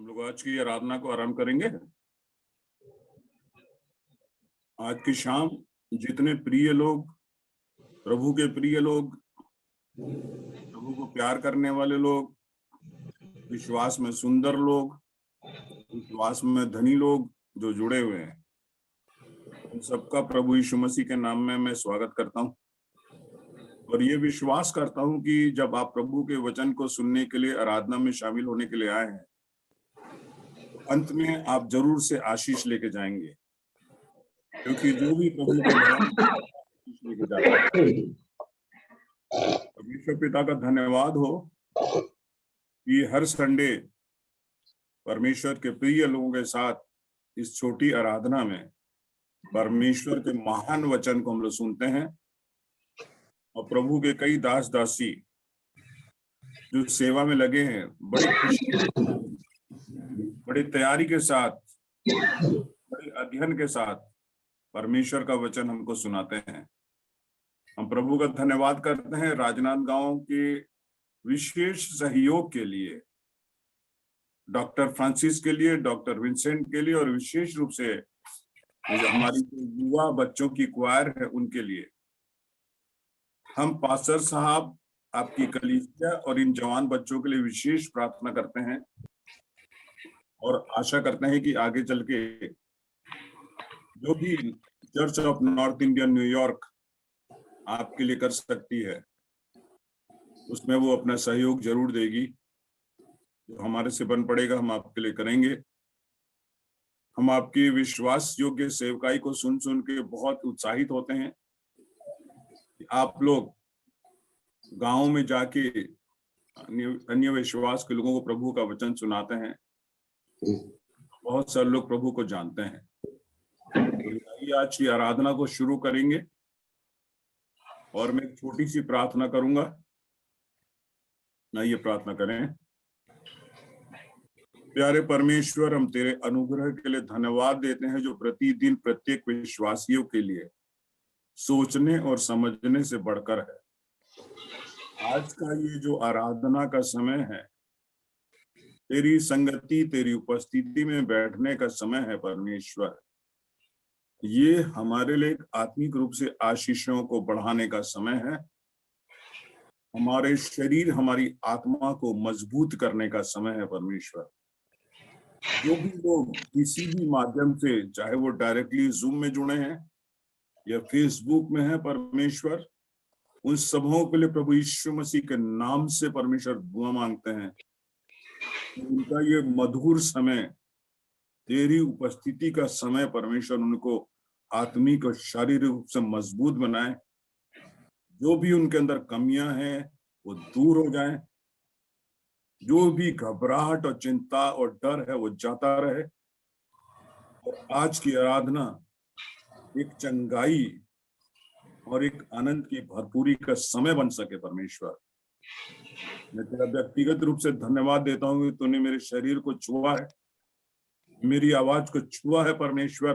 लोग आज की आराधना को आरंभ करेंगे। आज की शाम जितने प्रिय लोग, प्रभु के प्रिय लोग, प्रभु को प्यार करने वाले लोग, विश्वास में सुंदर लोग, विश्वास में धनी लोग जो जुड़े हुए हैं, उन सबका प्रभु यीशु मसीह के नाम में मैं स्वागत करता हूं और ये विश्वास करता हूं कि जब आप प्रभु के वचन को सुनने के लिए आराधना में शामिल होने के लिए आए हैं, तो अंत में आप जरूर से आशीष लेके जाएंगे, क्योंकि जो भी प्रभु के भवन आशीष लेके जाता है। परमेश्वर पिता का धन्यवाद हो कि हर संडे परमेश्वर के प्रिय लोगों के साथ इस छोटी आराधना में परमेश्वर के महान वचन को हम लोग सुनते हैं और प्रभु के कई दास दासी जो सेवा में लगे हैं, बड़ी खुशी, बड़ी तैयारी के साथ, बड़े अध्ययन के साथ परमेश्वर का वचन हमको सुनाते हैं। हम प्रभु का धन्यवाद करते हैं राजनांदगांव के विशेष सहयोग के लिए, डॉक्टर फ्रांसिस के लिए, डॉक्टर विंसेंट के लिए और विशेष रूप से हमारी युवा बच्चों की क्वायर है उनके लिए। हम पास्टर साहब, आपकी कलीसिया और इन जवान बच्चों के लिए विशेष प्रार्थना करते हैं और आशा करते हैं कि आगे चल के जो भी church of north Indian New York आपके लिए कर सकती है, उसमें वो अपना सहयोग जरूर देगी। जो हमारे से बन पड़ेगा हम आपके लिए करेंगे। हम आपकी विश्वास योग्य सेवकाई को सुन सुन के बहुत उत्साहित होते हैं। आप लोग गांव में जाके अन्य विश्वास के लोगों को प्रभु का वचन सुनाते हैं। बहुत सारे लोग प्रभु को जानते हैं। तो आज की आराधना को शुरू करेंगे और मैं एक छोटी सी प्रार्थना करूंगा। आइए प्रार्थना करें। प्यारे परमेश्वर, हम तेरे अनुग्रह के लिए धन्यवाद देते हैं जो प्रतिदिन प्रत्येक विश्वासियों के लिए सोचने और समझने से बढ़कर है। आज का ये जो आराधना का समय है, तेरी संगति, तेरी उपस्थिति में बैठने का समय है परमेश्वर। ये हमारे लिए आत्मिक रूप से आशीषों को बढ़ाने का समय है। हमारे शरीर, हमारी आत्मा को मजबूत करने का समय है परमेश्वर। जो भी लोग किसी भी माध्यम से, चाहे वो डायरेक्टली जूम में जुड़े हैं या फेसबुक में है परमेश्वर, उन सबों के लिए प्रभु यीशु मसीह के नाम से परमेश्वर दुआ मांगते हैं। उनका ये मधुर समय, तेरी उपस्थिति का समय परमेश्वर उनको आत्मिक और शारीरिक रूप से मजबूत बनाए। जो भी उनके अंदर कमियां हैं वो दूर हो जाएं। जो भी घबराहट और चिंता और डर है वो जाता रहे और आज की आराधना एक चंगाई और एक आनंद की भरपूरी का समय बन सके परमेश्वर। मैं तेरा व्यक्तिगत रूप से धन्यवाद देता हूँ कि तूने मेरे शरीर को छुआ है, मेरी आवाज को छुआ है परमेश्वर।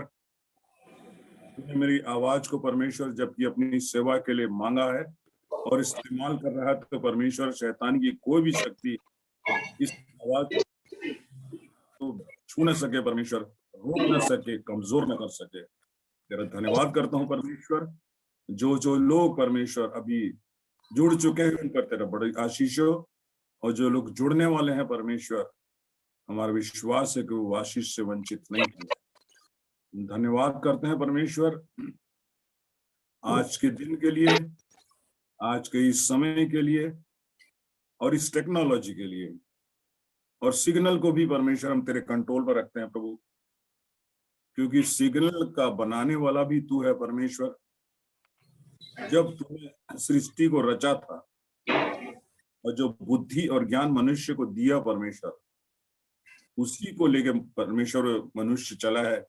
तूने मेरी आवाज को परमेश्वर जबकि अपनी सेवा के लिए मांगा है और इस्तेमाल कर रहा है, तो परमेश्वर शैतान की कोई भी शक्ति इस आवाज को छू न सके परमेश्वर, रोक न सके, कमजोर न कर सके। तेरा धन्यवाद करता हूँ परमेश्वर। जो लोग परमेश्वर अभी जुड़ चुके हैं उन पर तेरा बड़ी आशीष हो, और जो लोग जुड़ने वाले हैं परमेश्वर, हमारा विश्वास है कि वो आशीष से वंचित नहीं होंगे। धन्यवाद करते हैं परमेश्वर आज के दिन के लिए, आज के इस समय के लिए और इस टेक्नोलॉजी के लिए, और सिग्नल को भी परमेश्वर हम तेरे कंट्रोल पर रखते हैं प्रभु, क्योंकि सिग्नल का बनाने वाला भी तू है परमेश्वर। जब तूने सृष्टि को रचा था और जो बुद्धि और ज्ञान मनुष्य को दिया परमेश्वर, उसी को लेके परमेश्वर मनुष्य चला है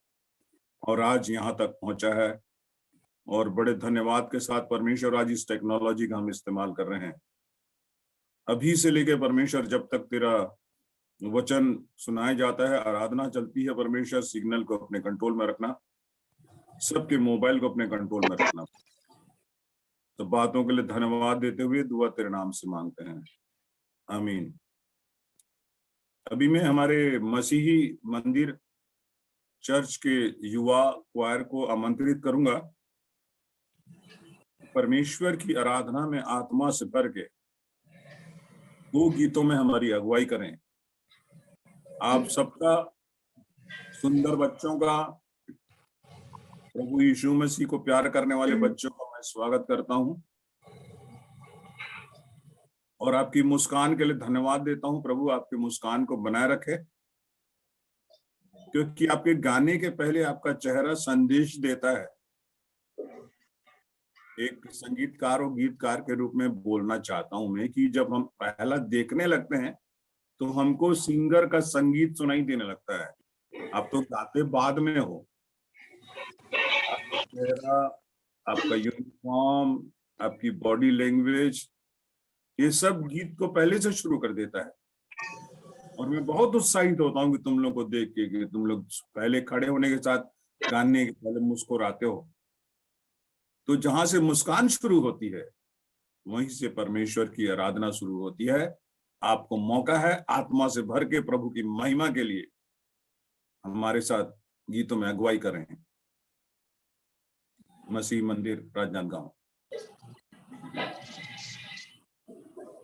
और आज यहाँ तक पहुंचा है। और बड़े धन्यवाद के साथ परमेश्वर आज इस टेक्नोलॉजी का हम इस्तेमाल कर रहे हैं। अभी से लेके परमेश्वर जब तक तेरा वचन सुनाया जाता है, आराधना चलती है परमेश्वर, सिग्नल को अपने कंट्रोल में रखना, सबके मोबाइल को अपने कंट्रोल में रखना। तो बातों के लिए धन्यवाद देते हुए दुआ तेरे नाम से मांगते हैं, आमीन। अभी मैं हमारे मसीही मंदिर चर्च के युवा क्वायर को आमंत्रित करूंगा परमेश्वर की आराधना में आत्मा से भर के 2 गीतों में हमारी अगुवाई करें। आप सबका, सुंदर बच्चों का, प्रभु यीशु मसीह को प्यार करने वाले बच्चों का मैं स्वागत करता हूं और आपकी मुस्कान के लिए धन्यवाद देता हूं। प्रभु आपकी मुस्कान को बनाए रखे, क्योंकि आपके गाने के पहले आपका चेहरा संदेश देता है। एक संगीतकार और गीतकार के रूप में बोलना चाहता हूं मैं कि जब हम पहला देखने लगते हैं तो हमको सिंगर का संगीत सुनाई देने लगता है। आप तो गाते बाद में हो। आपका चेहरा, आपका यूनिफॉर्म, आपकी बॉडी लैंग्वेज, ये सब गीत को पहले से शुरू कर देता है। और मैं बहुत उत्साहित होता हूँ कि तुम लोग को देख के कि तुम लोग पहले खड़े होने के साथ गाने के पहले मुस्कुराते हो। तो जहां से मुस्कान शुरू होती है वहीं से परमेश्वर की आराधना शुरू होती है। आपको मौका है आत्मा से भर के प्रभु की महिमा के लिए हमारे साथ गीतों में अगुवाई करें। मसीह मंदिर राजनांदगांव।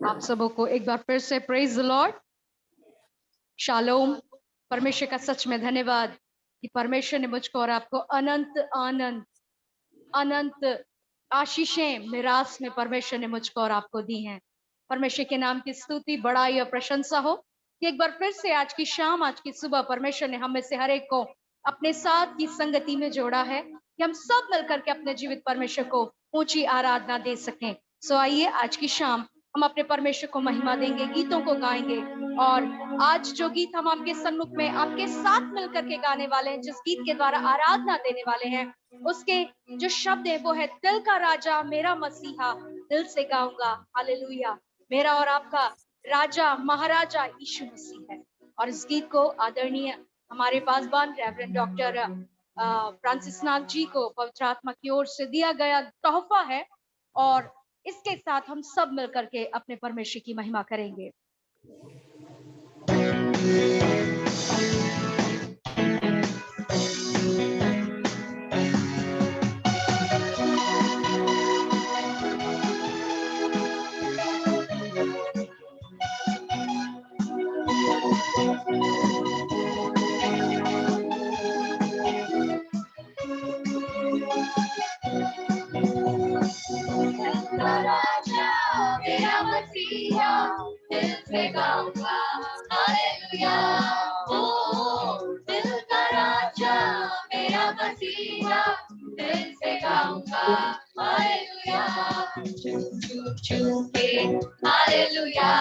आप सबों को एक बार फिर से प्रेज द लॉर्ड, शालोम। परमेश्वर का सच में धन्यवाद कि परमेश्वर ने मुझको और आपको अनंत आनंद, अनंत आशीषें मिरास में परमेश्वर ने मुझको और आपको दी हैं। परमेश्वर के नाम की स्तुति, बड़ाई और प्रशंसा हो कि एक बार फिर से आज की शाम, आज की सुबह परमेश्वर ने हम में से हर एक को अपने साथ की संगति में जोड़ा है कि हम सब मिलकर के अपने जीवित परमेश्वर को ऊंची आराधना दे सकें। सो आइए आज की शाम हम अपने परमेश्वर को महिमा देंगे, गीतों को गाएंगे। और आज जो गीत हम आपके सन्मुख में आपके साथ मिलकर के गाने वाले हैं, जिस गीत के द्वारा आराधना देने वाले हैं, उसके जो शब्द है वो है, दिल का राजा मेरा मसीहा दिल से गाऊंगा हालेलुया। मेरा और आपका राजा महाराजा यीशु मसीह है। और इस गीत को आदरणीय हमारे पासवान रेवरेंड डॉक्टर फ्रांसिस नाग जी को पवित्र आत्मा की ओर से दिया गया तोहफा है। और इसके साथ हम सब मिलकर के अपने परमेश्वर की महिमा करेंगे। मेरा मसीहा दिल से गाऊंगा हालेलुया। ओ दिल का राजा मेरा मसीहा दिल से गाऊंगा हालेलुया। चुप चुप चुप के हालेलुया,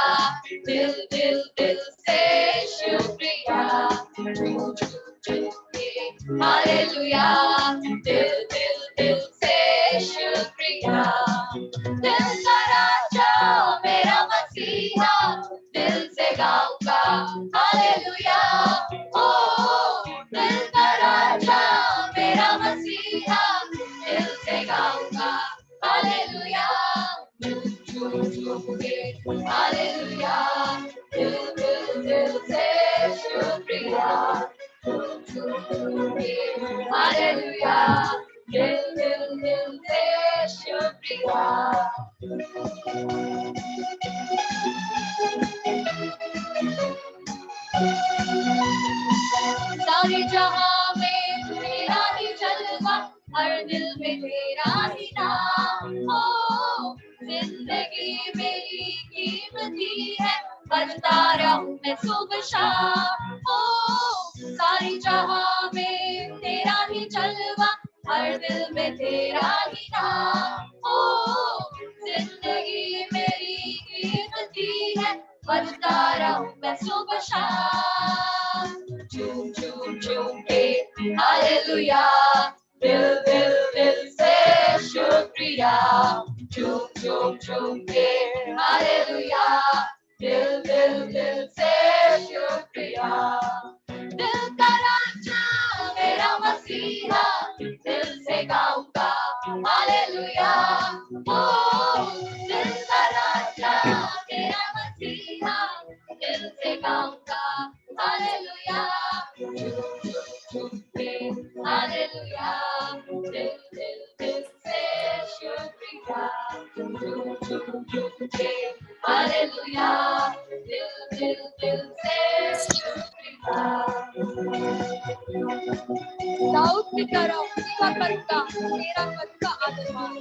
दिल दिल दिल से शुक्रिया। चुप चुप चुप के हालेलुया, दिल दिल दिल से शुक्रिया। दिल का राजा मेरा मसीहा दिल से गाऊंगा हालेलुया। ओ दिल का राजा मेरा मसीहा दिल से गाऊंगा हालेलुया। चुप चुप चुप के हालेलुया, दिल दिल दिल से शुक्रिया। चुप चुप चुप के हालेलुया, दिल दिल दिल से शुक्रिया। सारे जहां में तेरा ही जलवा, हर दिल में तेरा ही नाम। ओ जिंदगी मेरी कीमती है, बजता रहूं मैं सुबह शाम। ओ सारी जहां में तेरा ही जलवा, हर दिल में तेरा ही नाम। ओ जिंदगी मेरी कीमती है, बजता रहूं मैं सुबह शाम। चूम चूम चूम के हालेलुया, दिल दिल दिल से शुक्रिया। चूम चूम चूम के हालेलुया, दिल दिल दिल से शुक्रिया। दिल का राजा मेरा मसीहा दिल से गाऊंगा हालेलुया। ओ दिल का राजा मेरा मसीहा दिल से गाऊंगा गाता रहो, सेवा करूंगा, तेरा करूंगा आदरमान।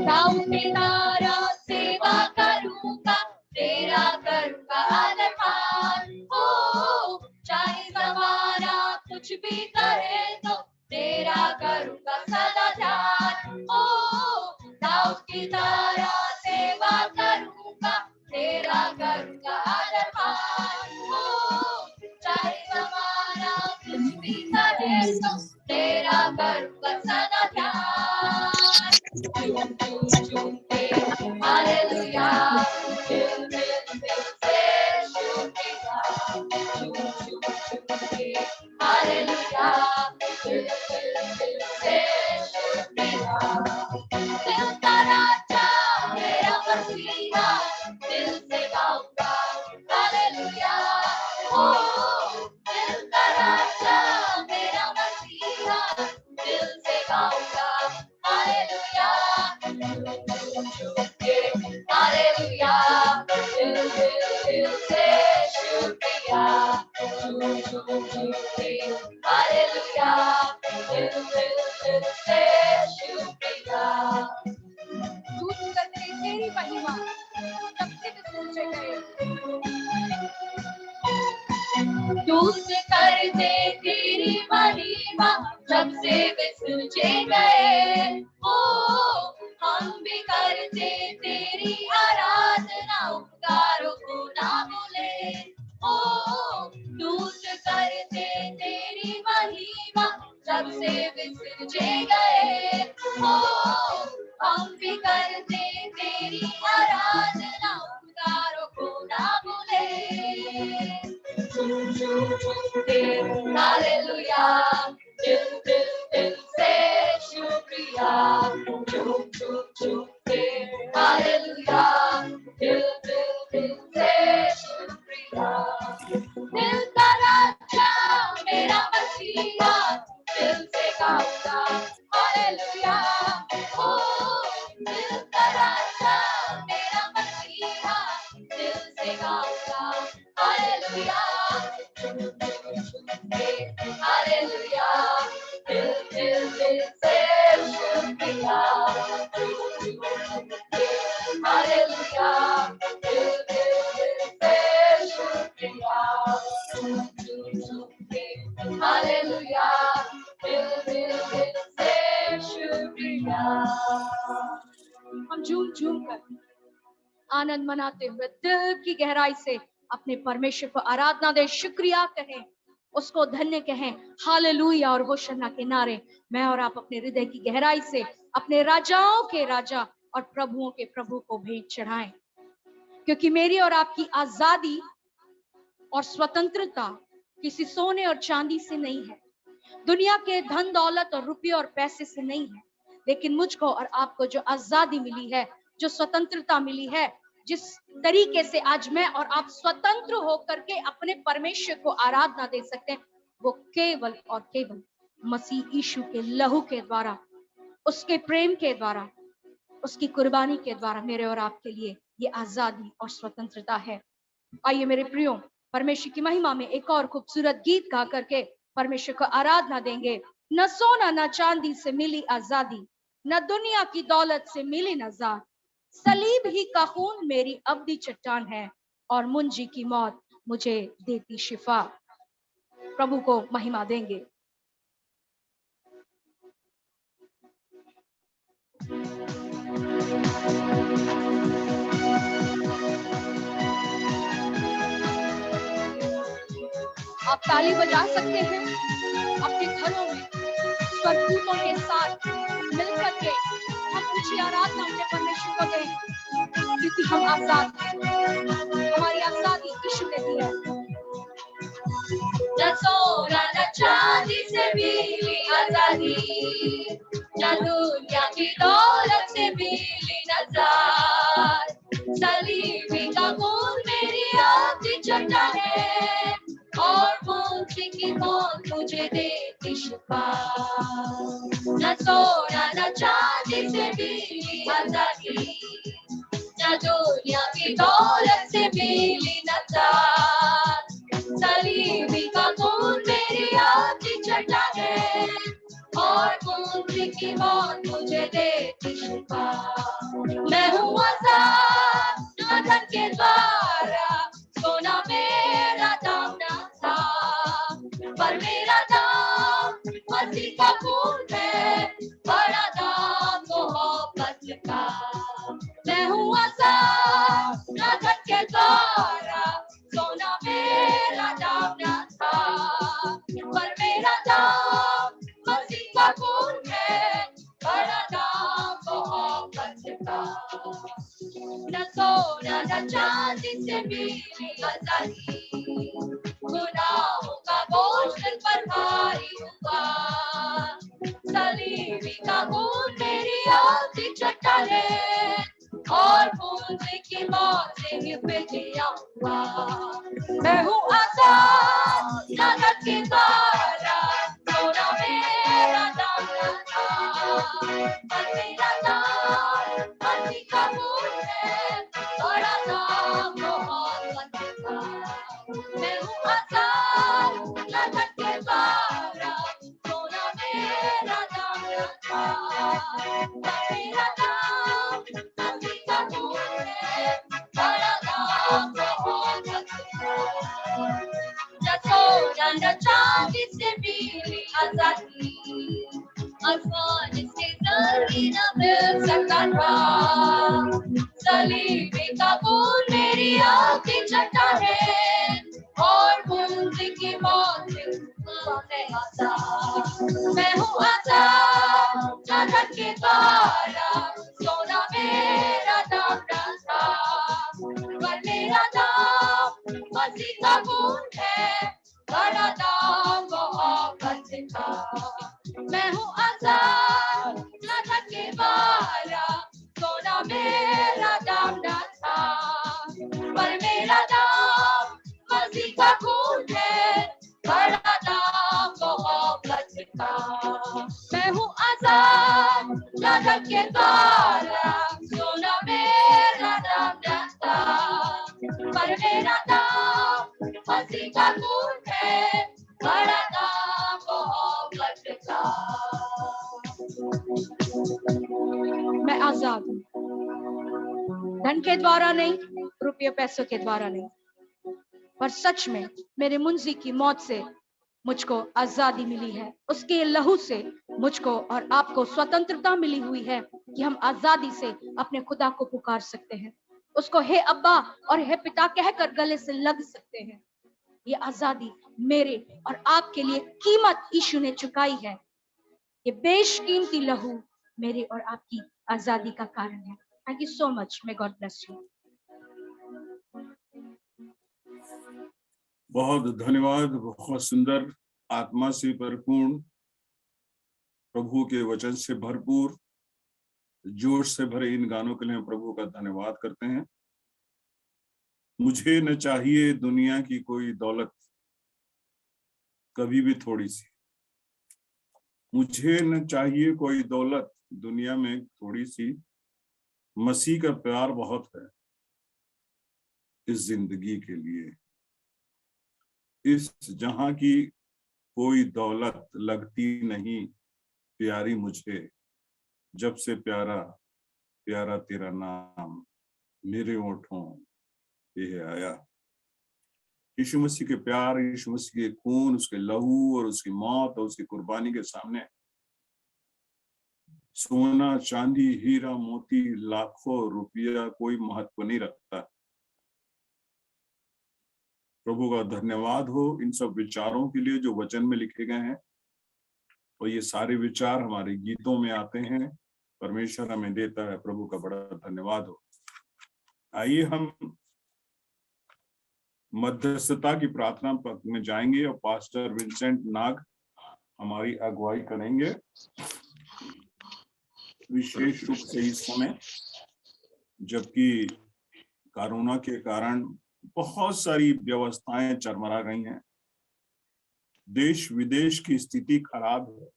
गाऊं की तरह सेवा करूंगा, तेरा करूंगा आदरमान। ओ चाहे जमाना कुछ भी करे तो तेरा करूंगा सदा ध्यान। ओ दाऊद की तरह सेवा करूंगा, तेरा करूंगा आदरमान। ओ चाहे जमाना कुछ भी करे तो तेरा करूंगा सदा ध्यान। झूम झूम झूम के हालेलुया, दिल दिल दिल से शुक्रिया। झूम झूम झूम के हालेलुया, दिल दिल दिल से शुक्रिया। दिल का राजा मेरा मसीहा, दिल से गाऊंगा हालेलुया। ओ दिल का राजा मेरा मसीहा, दिल से गाऊंगा हालेलुया। हालेलुया, दिल दिल दिल से शुक्रिया। झूम झूम झूम के हालेलुया, दिल दिल दिल से शुक्रिया। स्तुति करते तेरी महिमा, सबसे ऊंचे गए। स्तुति करते तेरी महिमा, सबसे ऊंचे गए। ओ हम भी करते तेरी आराधना, उपकारों को ना भूले। ओ स्तुति करते तेरी महिमा, सबसे विसर्जे गए। ओ हम भी करते तेरी आराधना, उपकारों को ना भूले। झूम झूम झूम के हालेलुया, दिल दिल दिल से शुक्रिया। झूम झूम झूम के हालेलुया, दिल दिल दिल से शुक्रिया। दिल का राजा मेरा मसीहा, दिल से गाऊंगा हालेलुया। ओ दिल का राजा मेरा मसीहा, दिल से गाऊंगा हालेलुया। हालेलुया, दिल दिल दिल से शुक्रिया। हालेलुया, दिल दिल दिल से शुक्रिया। हालेलुया, दिल दिल दिल से शुक्रिया। हम झूम झूम कर आनंद मनाते हुए दिल की गहराई से अपने परमेश्वर को आराधना दे, शुक्रिया कहें, उसको धन्य कहें। हालेलुया और होशन्ना के नारे मैं और आप अपने हृदय की गहराई से अपने राजाओं के राजा और प्रभुओं के प्रभु को भेंट चढ़ाएं, क्योंकि मेरी और आपकी आजादी और स्वतंत्रता किसी सोने और चांदी से नहीं है, दुनिया के धन दौलत और रुपये और पैसे से नहीं है, लेकिन मुझको और आपको जो आजादी मिली है, जो स्वतंत्रता मिली है, जिस तरीके से आज मैं और आप स्वतंत्र होकर के अपने परमेश्वर को आराधना दे सकते हैं, वो केवल और केवल मसीह यीशु के लहू के द्वारा, उसके प्रेम के द्वारा, उसकी कुर्बानी के द्वारा मेरे और आपके लिए ये आजादी और स्वतंत्रता है। आइए मेरे प्रियो, परमेश्वर की महिमा में एक और खूबसूरत गीत गा करके परमेश्वर को आराधना देंगे। न सोना न चांदी से मिली आजादी, न दुनिया की दौलत से मिली नजात, सलीब ही का खून मेरी अब्दी चट्टान है, और मुंजी की मौत मुझे देती शिफा। प्रभु को महिमा देंगे। आप ताली बजा सकते हैं अपने घरों में, स्वर्गदूतों के साथ मिलकर के हम ऊंची आराधना अपने परमेश्वर को दें, क्योंकि हम आजाद हैं। हमारी आजादी यीशु ने दी है। न सोना न चांदी से मिली आजादी, न दुनिया की दौलत से मिली नजात, सलीबी का खून मेरी अब्दी चट्टान है, और मुझे की मौत मुझे देती शिफा। न सोना न चांदी से मिली आजादी, न दुनिया की दौलत से मिली नजात, सलीबी का खून मेरी अब्दी और बूंद की मौत मुझे देती शिफा। मैं हूँ आजाद ना धन के द्वारा, सोना मेरा दाम ना था, पर मेरा दाम मसीह का खून है, बड़ा दाम मोहब्बत का। मैं हूँ आजाद ना धन के द्वारा, सोना मेरा दाम ना था, पर मेरा दाम मसीह का खून है, बड़ा दाम मोहब्बत का। न सोना न चांदी से मिली आजादी, गुनाहों का बोझ दिल पर भारी हुआ। सलीबी का खून मेरी आखिरी चट्टाने, और बूंद की मौत से ही दिया हुआ। मैं हूँ आजाद ना धन के द्वारा, सोना मेरा दाम ना था, पर मेरा दाम मसीह का खून है, बड़ा दाम मोहब्बत का। मैं हूँ आजाद ना धन के द्वारा, सोना मेरा दाम ना था, पर मेरा दाम मसीह का खून है, बड़ा दाम मोहब्बत का। न सोना न चांदी से मिली आजादी, आसमान से जल्दी न मिल सकता था। सलीबी का खून मेरी आखिरी चट्टान है, और बूंद की मौत से मैं आजाद। मैं हूँ आजाद ना धन के द्वारा, सोना मेरा दाम ना था, पर मेरा दाम मसीह का खून है, बड़ा दाम मोहब्बत का। मैं हूँ आजाद ना धन के द्वारा, सोना मेरा दाम ना था, पर मेरा दाम मसीह का खून है, बड़ा दाम मोहब्बत का। मैं हूँ आजाद ना धन के द्वारा, सोना मेरा दाम ना था, पर मेरा दाम मसीह का खून है, बड़ा दाम मोहब्बत का। मैं आजाद हूँ, धन के द्वारा नहीं, रुपये पैसों के द्वारा नहीं, पर सच में मेरे मुंजी की मौत से मुझको आजादी मिली है। उसके लहू से मुझको और आपको स्वतंत्रता मिली हुई है कि हम आजादी से अपने खुदा को पुकार सकते हैं, उसको हे अब्बा और हे पिता कहकर गले से लग सकते हैं। ये आजादी मेरे और आपके लिए कीमत यीशु ने चुकाई है। ये बेशकीमती लहू मेरे और आपकी आजादी का कारण है। Thank you so much. May God bless you. बहुत धन्यवाद। बहुत सुंदर, आत्मा से परिपूर्ण, प्रभु के वचन से भरपूर, जोश से भरे इन गानों के लिए हम प्रभु का धन्यवाद करते हैं। मुझे न चाहिए दुनिया की कोई दौलत, कभी भी थोड़ी सी। मुझे न चाहिए कोई दौलत दुनिया में थोड़ी सी, मसीह का प्यार बहुत है इस जिंदगी के लिए। इस जहां की कोई दौलत लगती नहीं प्यारी मुझे, जब से प्यारा प्यारा तेरा नाम मेरे होठों पे आया। यीशु मसीह के प्यार, यीशु मसीह के खून, उसके लहू और उसकी मौत और उसकी कुर्बानी के सामने सोना, चांदी, हीरा, मोती, लाखों रुपया कोई महत्व नहीं रखता। प्रभु का धन्यवाद हो इन सब विचारों के लिए जो वचन में लिखे गए हैं, और ये सारे विचार हमारे गीतों में आते हैं, परमेश्वर हमें देता है। प्रभु का बड़ा धन्यवाद हो। आइए हम मध्यस्थता की प्रार्थना पद में जाएंगे और पास्टर विंसेंट नाग हमारी अगुवाई करेंगे। विशेष रूप से इस समय जबकि कोरोना के कारण बहुत सारी व्यवस्थाएं चरमरा गई हैं, देश विदेश की स्थिति खराब है,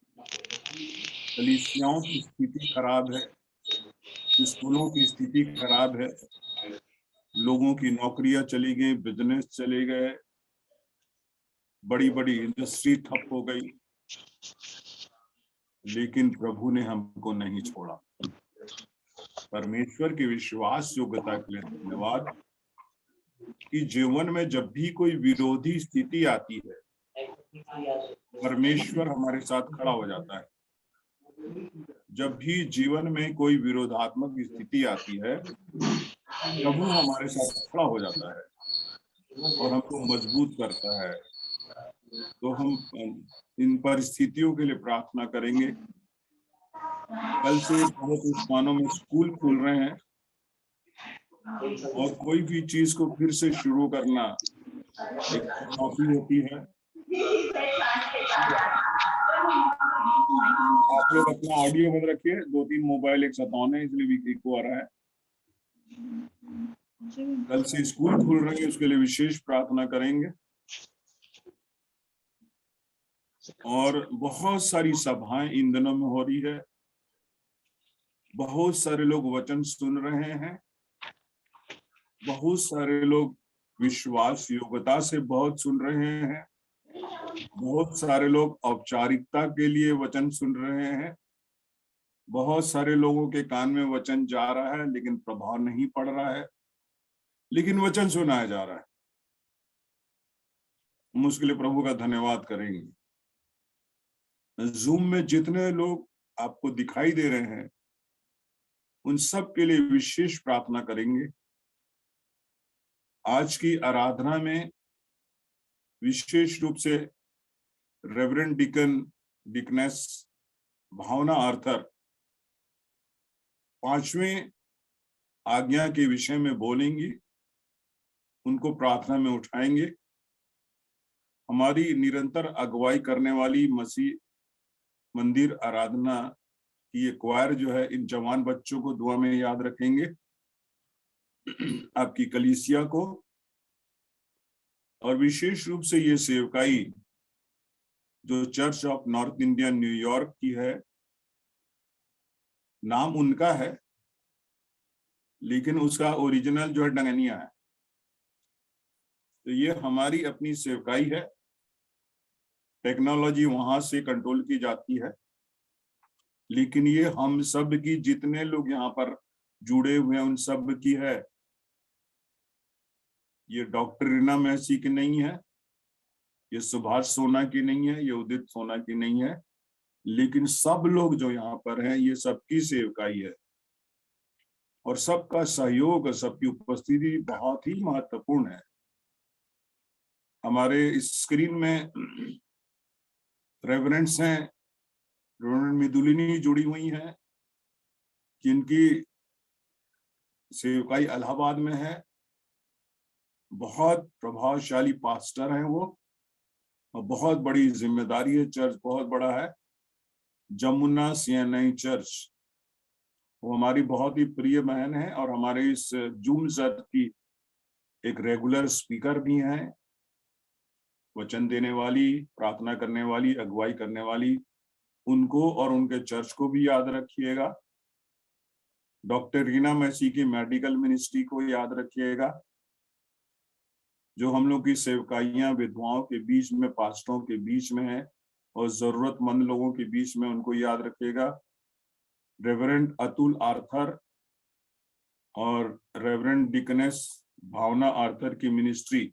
कलीसियाओं की स्थिति खराब है, स्कूलों की स्थिति खराब है, लोगों की नौकरियां चली गई, बिजनेस चले गए, बड़ी बड़ी इंडस्ट्री ठप हो गई। लेकिन प्रभु ने हमको नहीं छोड़ा। परमेश्वर की विश्वास योग्यता के लिए धन्यवाद कि जीवन में जब भी कोई विरोधी स्थिति आती है, परमेश्वर हमारे साथ खड़ा हो जाता है। जब भी जीवन में कोई विरोधात्मक स्थिति आती है, प्रभु हमारे साथ खड़ा हो जाता है और हमको मजबूत करता है। तो हम इन परिस्थितियों के लिए प्रार्थना करेंगे। कल से बहुत स्थानों में स्कूल खुल रहे हैं और कोई भी चीज को फिर से शुरू करना एक चुनौती होती है। आप लोग अपना ऑडियो बंद रखिए, 2-3 मोबाइल एक साथ ऑन है इसलिए भी इको आ रहा है। कल से स्कूल खुल रहे हैं, उसके लिए विशेष प्रार्थना करेंगे। और बहुत सारी सभाएं इन दिनों में हो रही है, बहुत सारे लोग वचन सुन रहे हैं, बहुत सारे लोग विश्वास योग्यता से बहुत सुन रहे हैं, बहुत सारे लोग औपचारिकता के लिए वचन सुन रहे हैं, बहुत सारे लोगों के कान में वचन जा रहा है लेकिन प्रभाव नहीं पड़ रहा है, लेकिन वचन सुनाया जा रहा है। हम उसके लिए प्रभु का धन्यवाद करेंगे। जूम में जितने लोग आपको दिखाई दे रहे हैं, उन सब के लिए विशेष प्रार्थना करेंगे। आज की आराधना में विशेष रूप से रेवरेंड डिकनेस भावना आर्थर 5वें आज्ञा के विषय में बोलेंगी, उनको प्रार्थना में उठाएंगे। हमारी निरंतर अगुवाई करने वाली मसीह मंदिर आराधना की ये क्वायर जो है, इन जवान बच्चों को दुआ में याद रखेंगे, आपकी कलीसिया को, और विशेष रूप से ये सेवकाई जो church of north India New York की है। नाम उनका है लेकिन उसका ओरिजिनल जो है डंगनिया है। तो ये हमारी अपनी सेवकाई है, टेक्नोलॉजी वहां से कंट्रोल की जाती है, लेकिन ये हम सब की, जितने लोग यहाँ पर जुड़े हुए हैं उन सब की है। ये डॉक्टर रीना मैसी की नहीं है, ये सुभाष सोना की नहीं है, ये उदित सोना की नहीं है, लेकिन सब लोग जो यहाँ पर हैं ये सबकी सेवकाई है और सबका सहयोग, सबकी उपस्थिति बहुत ही महत्वपूर्ण है। हमारे इस स्क्रीन में रेवरेंड्स हैं, रेवरेंड मिदुलिनी जुड़ी हुई हैं, जिनकी सेवकाई इलाहाबाद में है। बहुत प्रभावशाली पास्टर हैं वो और बहुत बड़ी जिम्मेदारी है, चर्च बहुत बड़ा है, जमुना सीएनआई चर्च। वो हमारी बहुत ही प्रिय बहन है और हमारे इस जूम सत्र की एक रेगुलर स्पीकर भी हैं, वचन देने वाली, प्रार्थना करने वाली, अगुवाई करने वाली। उनको और उनके चर्च को भी याद रखिएगा। डॉक्टर रीना मैसी की मेडिकल मिनिस्ट्री को याद रखिएगा। जो हम लोग की सेवकाइयां विधवाओं के बीच में, पास्टरों के बीच में है और जरूरतमंद लोगों के बीच में, उनको याद रखिएगा। रेवरेंड अतुल आर्थर और रेवरेंड डिकनेस भावना आर्थर की मिनिस्ट्री,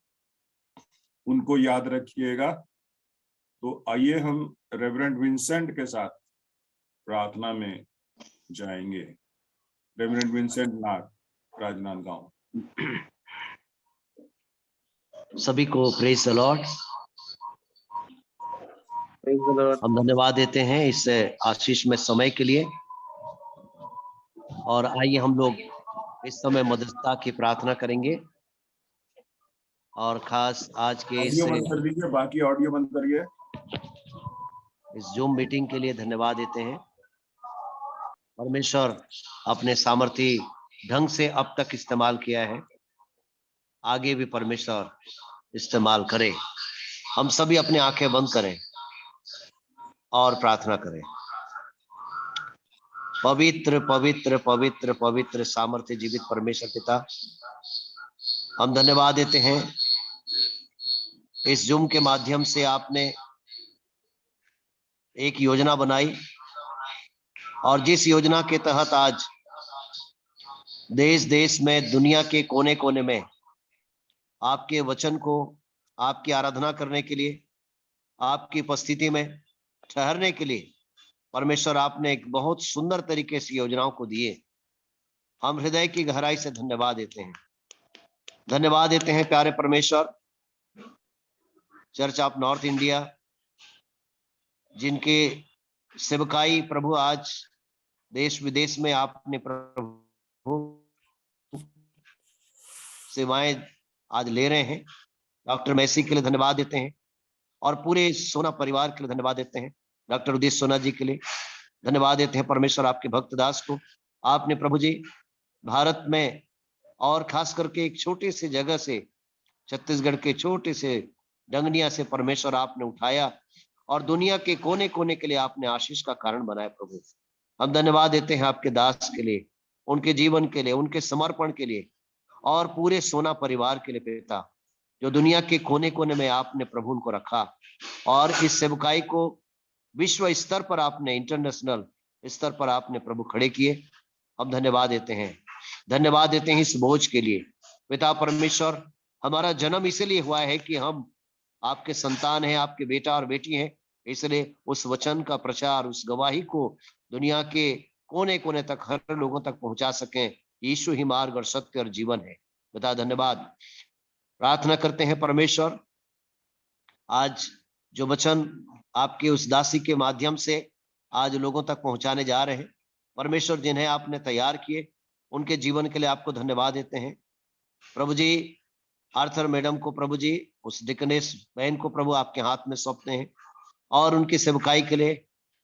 उनको याद रखिएगा। तो आइए हम रेवरेंड विंसेंट के साथ प्रार्थना में जाएंगे। रेवरेंड विंसेंट नाग, राजनांदगांव। सभी को प्रेज द लॉर्ड। हम धन्यवाद देते हैं इस आशीष में समय के लिए। और आइए हम लोग इस समय मध्यस्थता की प्रार्थना करेंगे और खास आज के ऑडियो बंद कर दीजिए, बाकी ऑडियो बंद करिए। इस जूम मीटिंग के लिए धन्यवाद देते हैं। परमेश्वर अपने सामर्थी ढंग से अब तक इस्तेमाल किया है, आगे भी परमेश्वर इस्तेमाल करे। हम सभी अपनी आंखें बंद करें और प्रार्थना करें। पवित्र पवित्र पवित्र पवित्र सामर्थ्य जीवित परमेश्वर पिता, हम धन्यवाद देते हैं इस जूम के माध्यम से आपने एक योजना बनाई और जिस योजना के तहत आज देश देश में, दुनिया के कोने कोने में आपके वचन को, आपकी आराधना करने के लिए, आपकी उपस्थिति में ठहरने के लिए परमेश्वर आपने एक बहुत सुंदर तरीके से योजनाओं को दिए। हम हृदय की गहराई से धन्यवाद देते हैं, धन्यवाद देते हैं प्यारे परमेश्वर। चर्च ऑफ नॉर्थ इंडिया जिनके सेवकाई प्रभु आज देश विदेश में आपने प्रभु सेवाएं आज ले रहे हैं, डॉक्टर मैसी के लिए धन्यवाद देते हैं और पूरे सोना परिवार के लिए धन्यवाद देते हैं। डॉक्टर उदित सोना जी के लिए धन्यवाद देते हैं परमेश्वर। आपके भक्त दास को आपने प्रभु जी भारत में और खास करके एक छोटे से जगह से, छत्तीसगढ़ के छोटे से डंगनिया से परमेश्वर आपने उठाया और दुनिया के कोने कोने के लिए आपने आशीष का कारण बनाया। प्रभु हम धन्यवाद देते हैं आपके दास के लिए, उनके जीवन के लिए, उनके समर्पण के लिए और पूरे सोना परिवार के लिए पिता, जो दुनिया के कोने कोने में आपने प्रभु उनको रखा और इस सेवकाई को विश्व स्तर पर आपने, इंटरनेशनल स्तर पर आपने प्रभु खड़े किए। हम धन्यवाद देते हैं, धन्यवाद देते हैं इस बोझ के लिए पिता परमेश्वर। हमारा जन्म इसलिए हुआ है कि हम आपके संतान हैं, आपके बेटा और बेटी हैं, इसलिए उस वचन का प्रचार, उस गवाही को दुनिया के कोने कोने तक, हर लोगों तक पहुंचा सकें। यीशु ही मार्ग और सत्य और जीवन है पिता। धन्यवाद प्रार्थना करते हैं परमेश्वर, आज जो वचन आपके उस दासी के माध्यम से आज लोगों तक पहुंचाने जा रहे हैं परमेश्वर, जिन्हें आपने तैयार किए उनके जीवन के लिए आपको धन्यवाद देते हैं प्रभु जी। आर्थर मैडम को प्रभु जी, उस डिकनेस बहन को प्रभु आपके हाथ में सौंपते हैं और उनकी सेवकाई के लिए,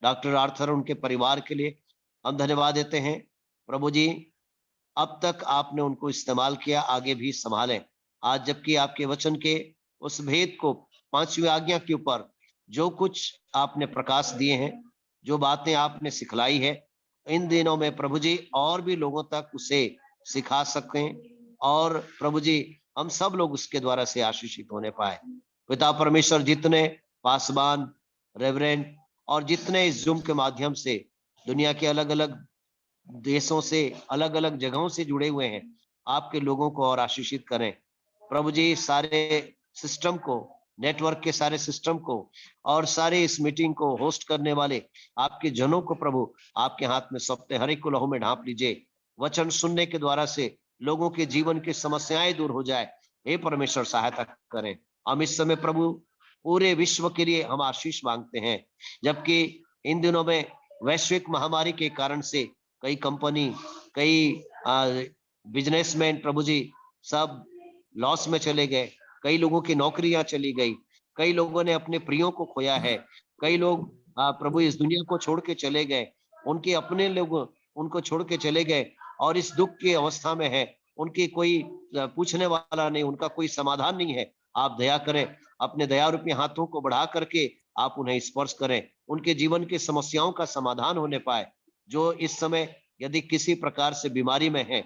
डॉक्टर आर्थर उनके परिवार के लिए हम धन्यवाद देते हैं प्रभु जी। अब तक आपने उनको इस्तेमाल किया, आगे भी संभालें। आज जबकि आपके वचन के उस भेद को, 5वीं आज्ञा के ऊपर जो कुछ आपने प्रकाश दिए हैं, जो बातें आपने सिखलाई है, इन दिनों में प्रभु जी और भी लोगों तक उसे सिखा सकें और प्रभु जी हम सब लोग उसके द्वारा से आशीषित होने पाए पिता परमेश्वर। जितने पासवान, रेवरेंड और जितने इस जूम के माध्यम से दुनिया के अलग अलग देशों से, अलग अलग जगहों से जुड़े हुए हैं, आपके लोगों को और आशीषित करें प्रभु जी। सारे सिस्टम को, नेटवर्क के सारे सिस्टम को और सारे इस मीटिंग को होस्ट करने वाले आपके जनों को प्रभु आपके हाथ में सौंपते, हर एक को लहू में ढांप लीजिए। वचन सुनने के द्वारा से लोगों के जीवन की समस्याएं दूर हो जाए, हे परमेश्वर सहायता करें। हम इस समय प्रभु पूरे विश्व के लिए हम आशीष मांगते हैं, जबकि इन दिनों में वैश्विक महामारी के कारण से कई कंपनी, कई बिजनेसमैन प्रभु जी सब लॉस में चले गए, कई लोगों की नौकरियां चली गई, कई लोगों ने अपने प्रियों को खोया है, कई लोग प्रभु इस दुनिया को छोड़ के चले गए, उनके अपने लोग उनको छोड़ के चले गए और इस दुख की अवस्था में है, उनकी कोई पूछने वाला नहीं, उनका कोई समाधान नहीं है। आप दया करें, अपने दया रूपी हाथों को बढ़ा करके आप उन्हें स्पर्श करें, उनके जीवन की समस्याओं का समाधान होने पाए। जो इस समय यदि किसी प्रकार से बीमारी में है,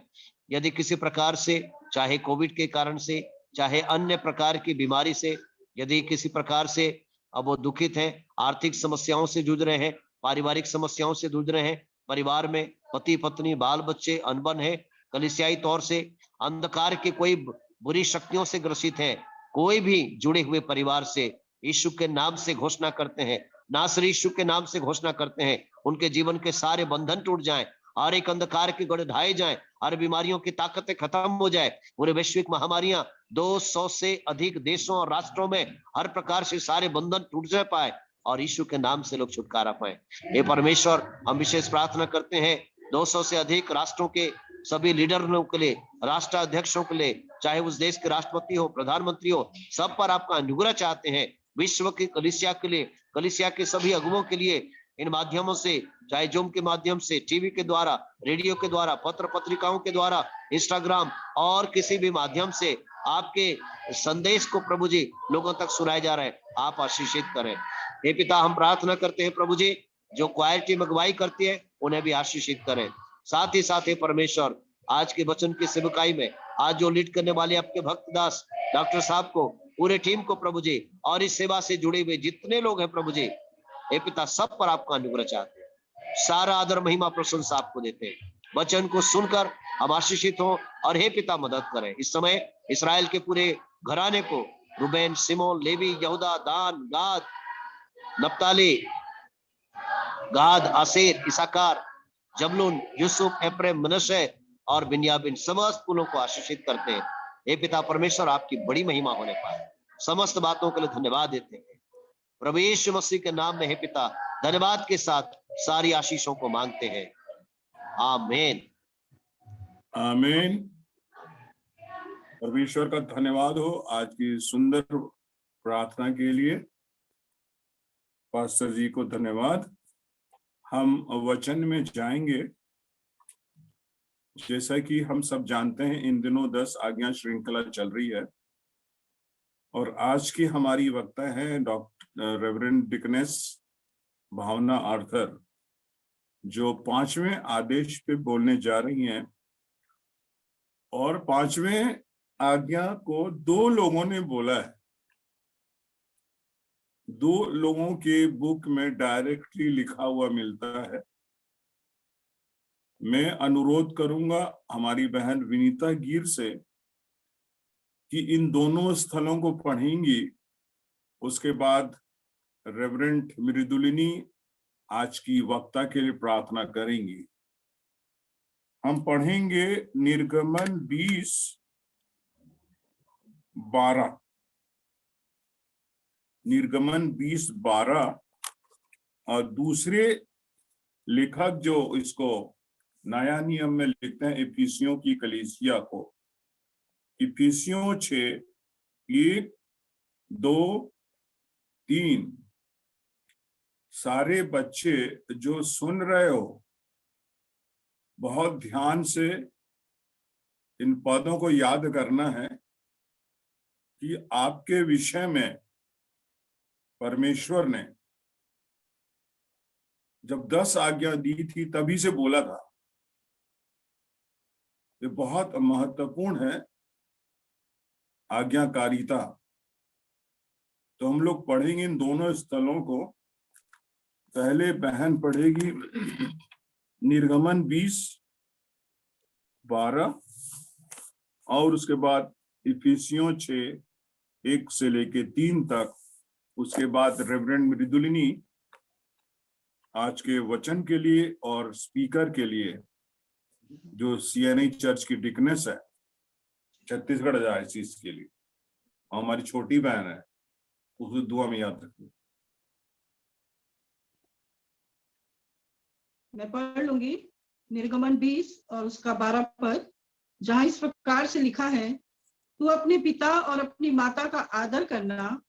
यदि किसी प्रकार से, चाहे कोविड के कारण से, चाहे अन्य प्रकार की बीमारी से, यदि किसी प्रकार से अब वो दुखित हैं, आर्थिक समस्याओं से जूझ रहे हैं, पारिवारिक समस्याओं से जूझ रहे हैं, परिवार में पति पत्नी बाल बच्चे अनबन है, कलीसियाई तौर से अंधकार की कोई बुरी शक्तियों से ग्रसित है, कोई भी जुड़े हुए परिवार से यीशु के नाम से घोषणा करते हैं, नासरी यीशु के नाम से घोषणा करते हैं, उनके जीवन के सारे बंधन टूट जाएं और एक अंधकार के गढ़ ढाए जाएं, हर बीमारियों की ताकतें खत्म हो जाए, पूरे वैश्विक महामारियां 200 से अधिक देशों और राष्ट्रों में हर प्रकार से सारे बंधन टूट जा पाए और यीशु के नाम से लोग छुटकारा पाए। हे परमेश्वर, हम विशेष प्रार्थना करते हैं 200 से अधिक राष्ट्रों के सभी लीडरों के लिए, राष्ट्र अध्यक्षों के लिए, चाहे उस देश के राष्ट्रपति हो, प्रधानमंत्री हो, सब पर आपका अनुग्रह चाहते हैं। विश्व की कलीसिया के लिए, कलीसिया के सभी अगुवों के लिए, इन माध्यमों से, चाहे जूम के माध्यम से, टीवी के द्वारा, रेडियो के द्वारा, पत्र पत्रिकाओं के द्वारा, इंस्टाग्राम और किसी भी माध्यम से आपके संदेश को प्रभु जी लोगों तक सुनाया जा रहा है, आप आशीषित करें। हे पिता, हम प्रार्थना करते हैं प्रभु जी, जो क्वायर टीम अगुवाई करती है उन्हें भी आशीषित करें। साथ ही साथ हे परमेश्वर, आज के वचन की सेवकाई में आज जो लीड करने वाले आपके भक्त दास डॉक्टर साहब को, पूरे टीम को प्रभु जी, और इस सेवा से जुड़े हुए जितने लोग हैं प्रभु जी, हे पिता, सब पर आपका अनुग्रह चाहते हैं। सारा आदर महिमा प्रशंसा आपको देते हैं। वचन को सुनकर हम आशीषित हों और हे पिता मदद करें। इस समय इस्राएल के पूरे घराने को, रूबेन, सिमोन, लेवी, यहूदा, दान, गाद, नप्ताली, गाद, आसेर, इसाकार, जबलून, यूसुफ, एफ्रेम, मनश्शे और बिन्यामीन समस्त कुलों को आशीषित करते हैं। हे पिता परमेश्वर, आपकी बड़ी महिमा होने पाए। समस्त बातों के लिए धन्यवाद देते हैं प्रभु यीशु मसीह के नाम में। हे पिता धन्यवाद के साथ सारी आशीषों को मांगते हैं, आमीन। आमीन। परमेश्वर का धन्यवाद हो आज की सुंदर प्रार्थना के लिए। पास्टर जी को धन्यवाद। हम वचन में जाएंगे। जैसा कि हम सब जानते हैं, इन दिनों 10 आज्ञा श्रृंखला चल रही है और आज की हमारी वक्ता है doctor reverend deaconess Bhavna Arthur, जो 5वें आदेश पे बोलने जा रही हैं। और 5वें आज्ञा को 2 लोगों ने बोला है। 2 लोगों के बुक में डायरेक्टली लिखा हुआ मिलता है। मैं अनुरोध करूंगा हमारी बहन विनीता गिर से कि इन दोनों स्थलों को पढ़ेंगी। उसके बाद रेवरेंड मृदुलिनी आज की वक्ता के लिए प्रार्थना करेंगी। हम पढ़ेंगे निर्गमन 20:12। निर्गमन 20:12 और दूसरे लेखक जो इसको नया नियम में लिखते हैं इफिसियों की कलीसिया को, इफिसियों 6:1, 2, 3। सारे बच्चे जो सुन रहे हो, बहुत ध्यान से इन पदों को याद करना है कि आपके विषय में परमेश्वर ने जब 10 आज्ञा दी थी तभी से बोला था। ये बहुत महत्वपूर्ण है, आज्ञाकारिता। तो हम लोग पढ़ेंगे इन दोनों स्थलों को। पहले बहन पढ़ेगी निर्गमन 20:12 और उसके बाद इफिसियों 6:1 से लेके 3 तक। उसके बाद रेवरेंड मृदुलिनी आज के वचन के लिए और स्पीकर के लिए, जो सीएनई चर्च की डिकनेस है, छत्तीसगढ़ डायसिस के लिए, और हमारी छोटी बहन है, उसे दुआ में याद रखिए। मैं पढ़ लूंगी निर्गमन 20 और उसका 12 पद, जहां इस प्रकार से लिखा है, तू अपने पिता और अपनी माता का आदर करना,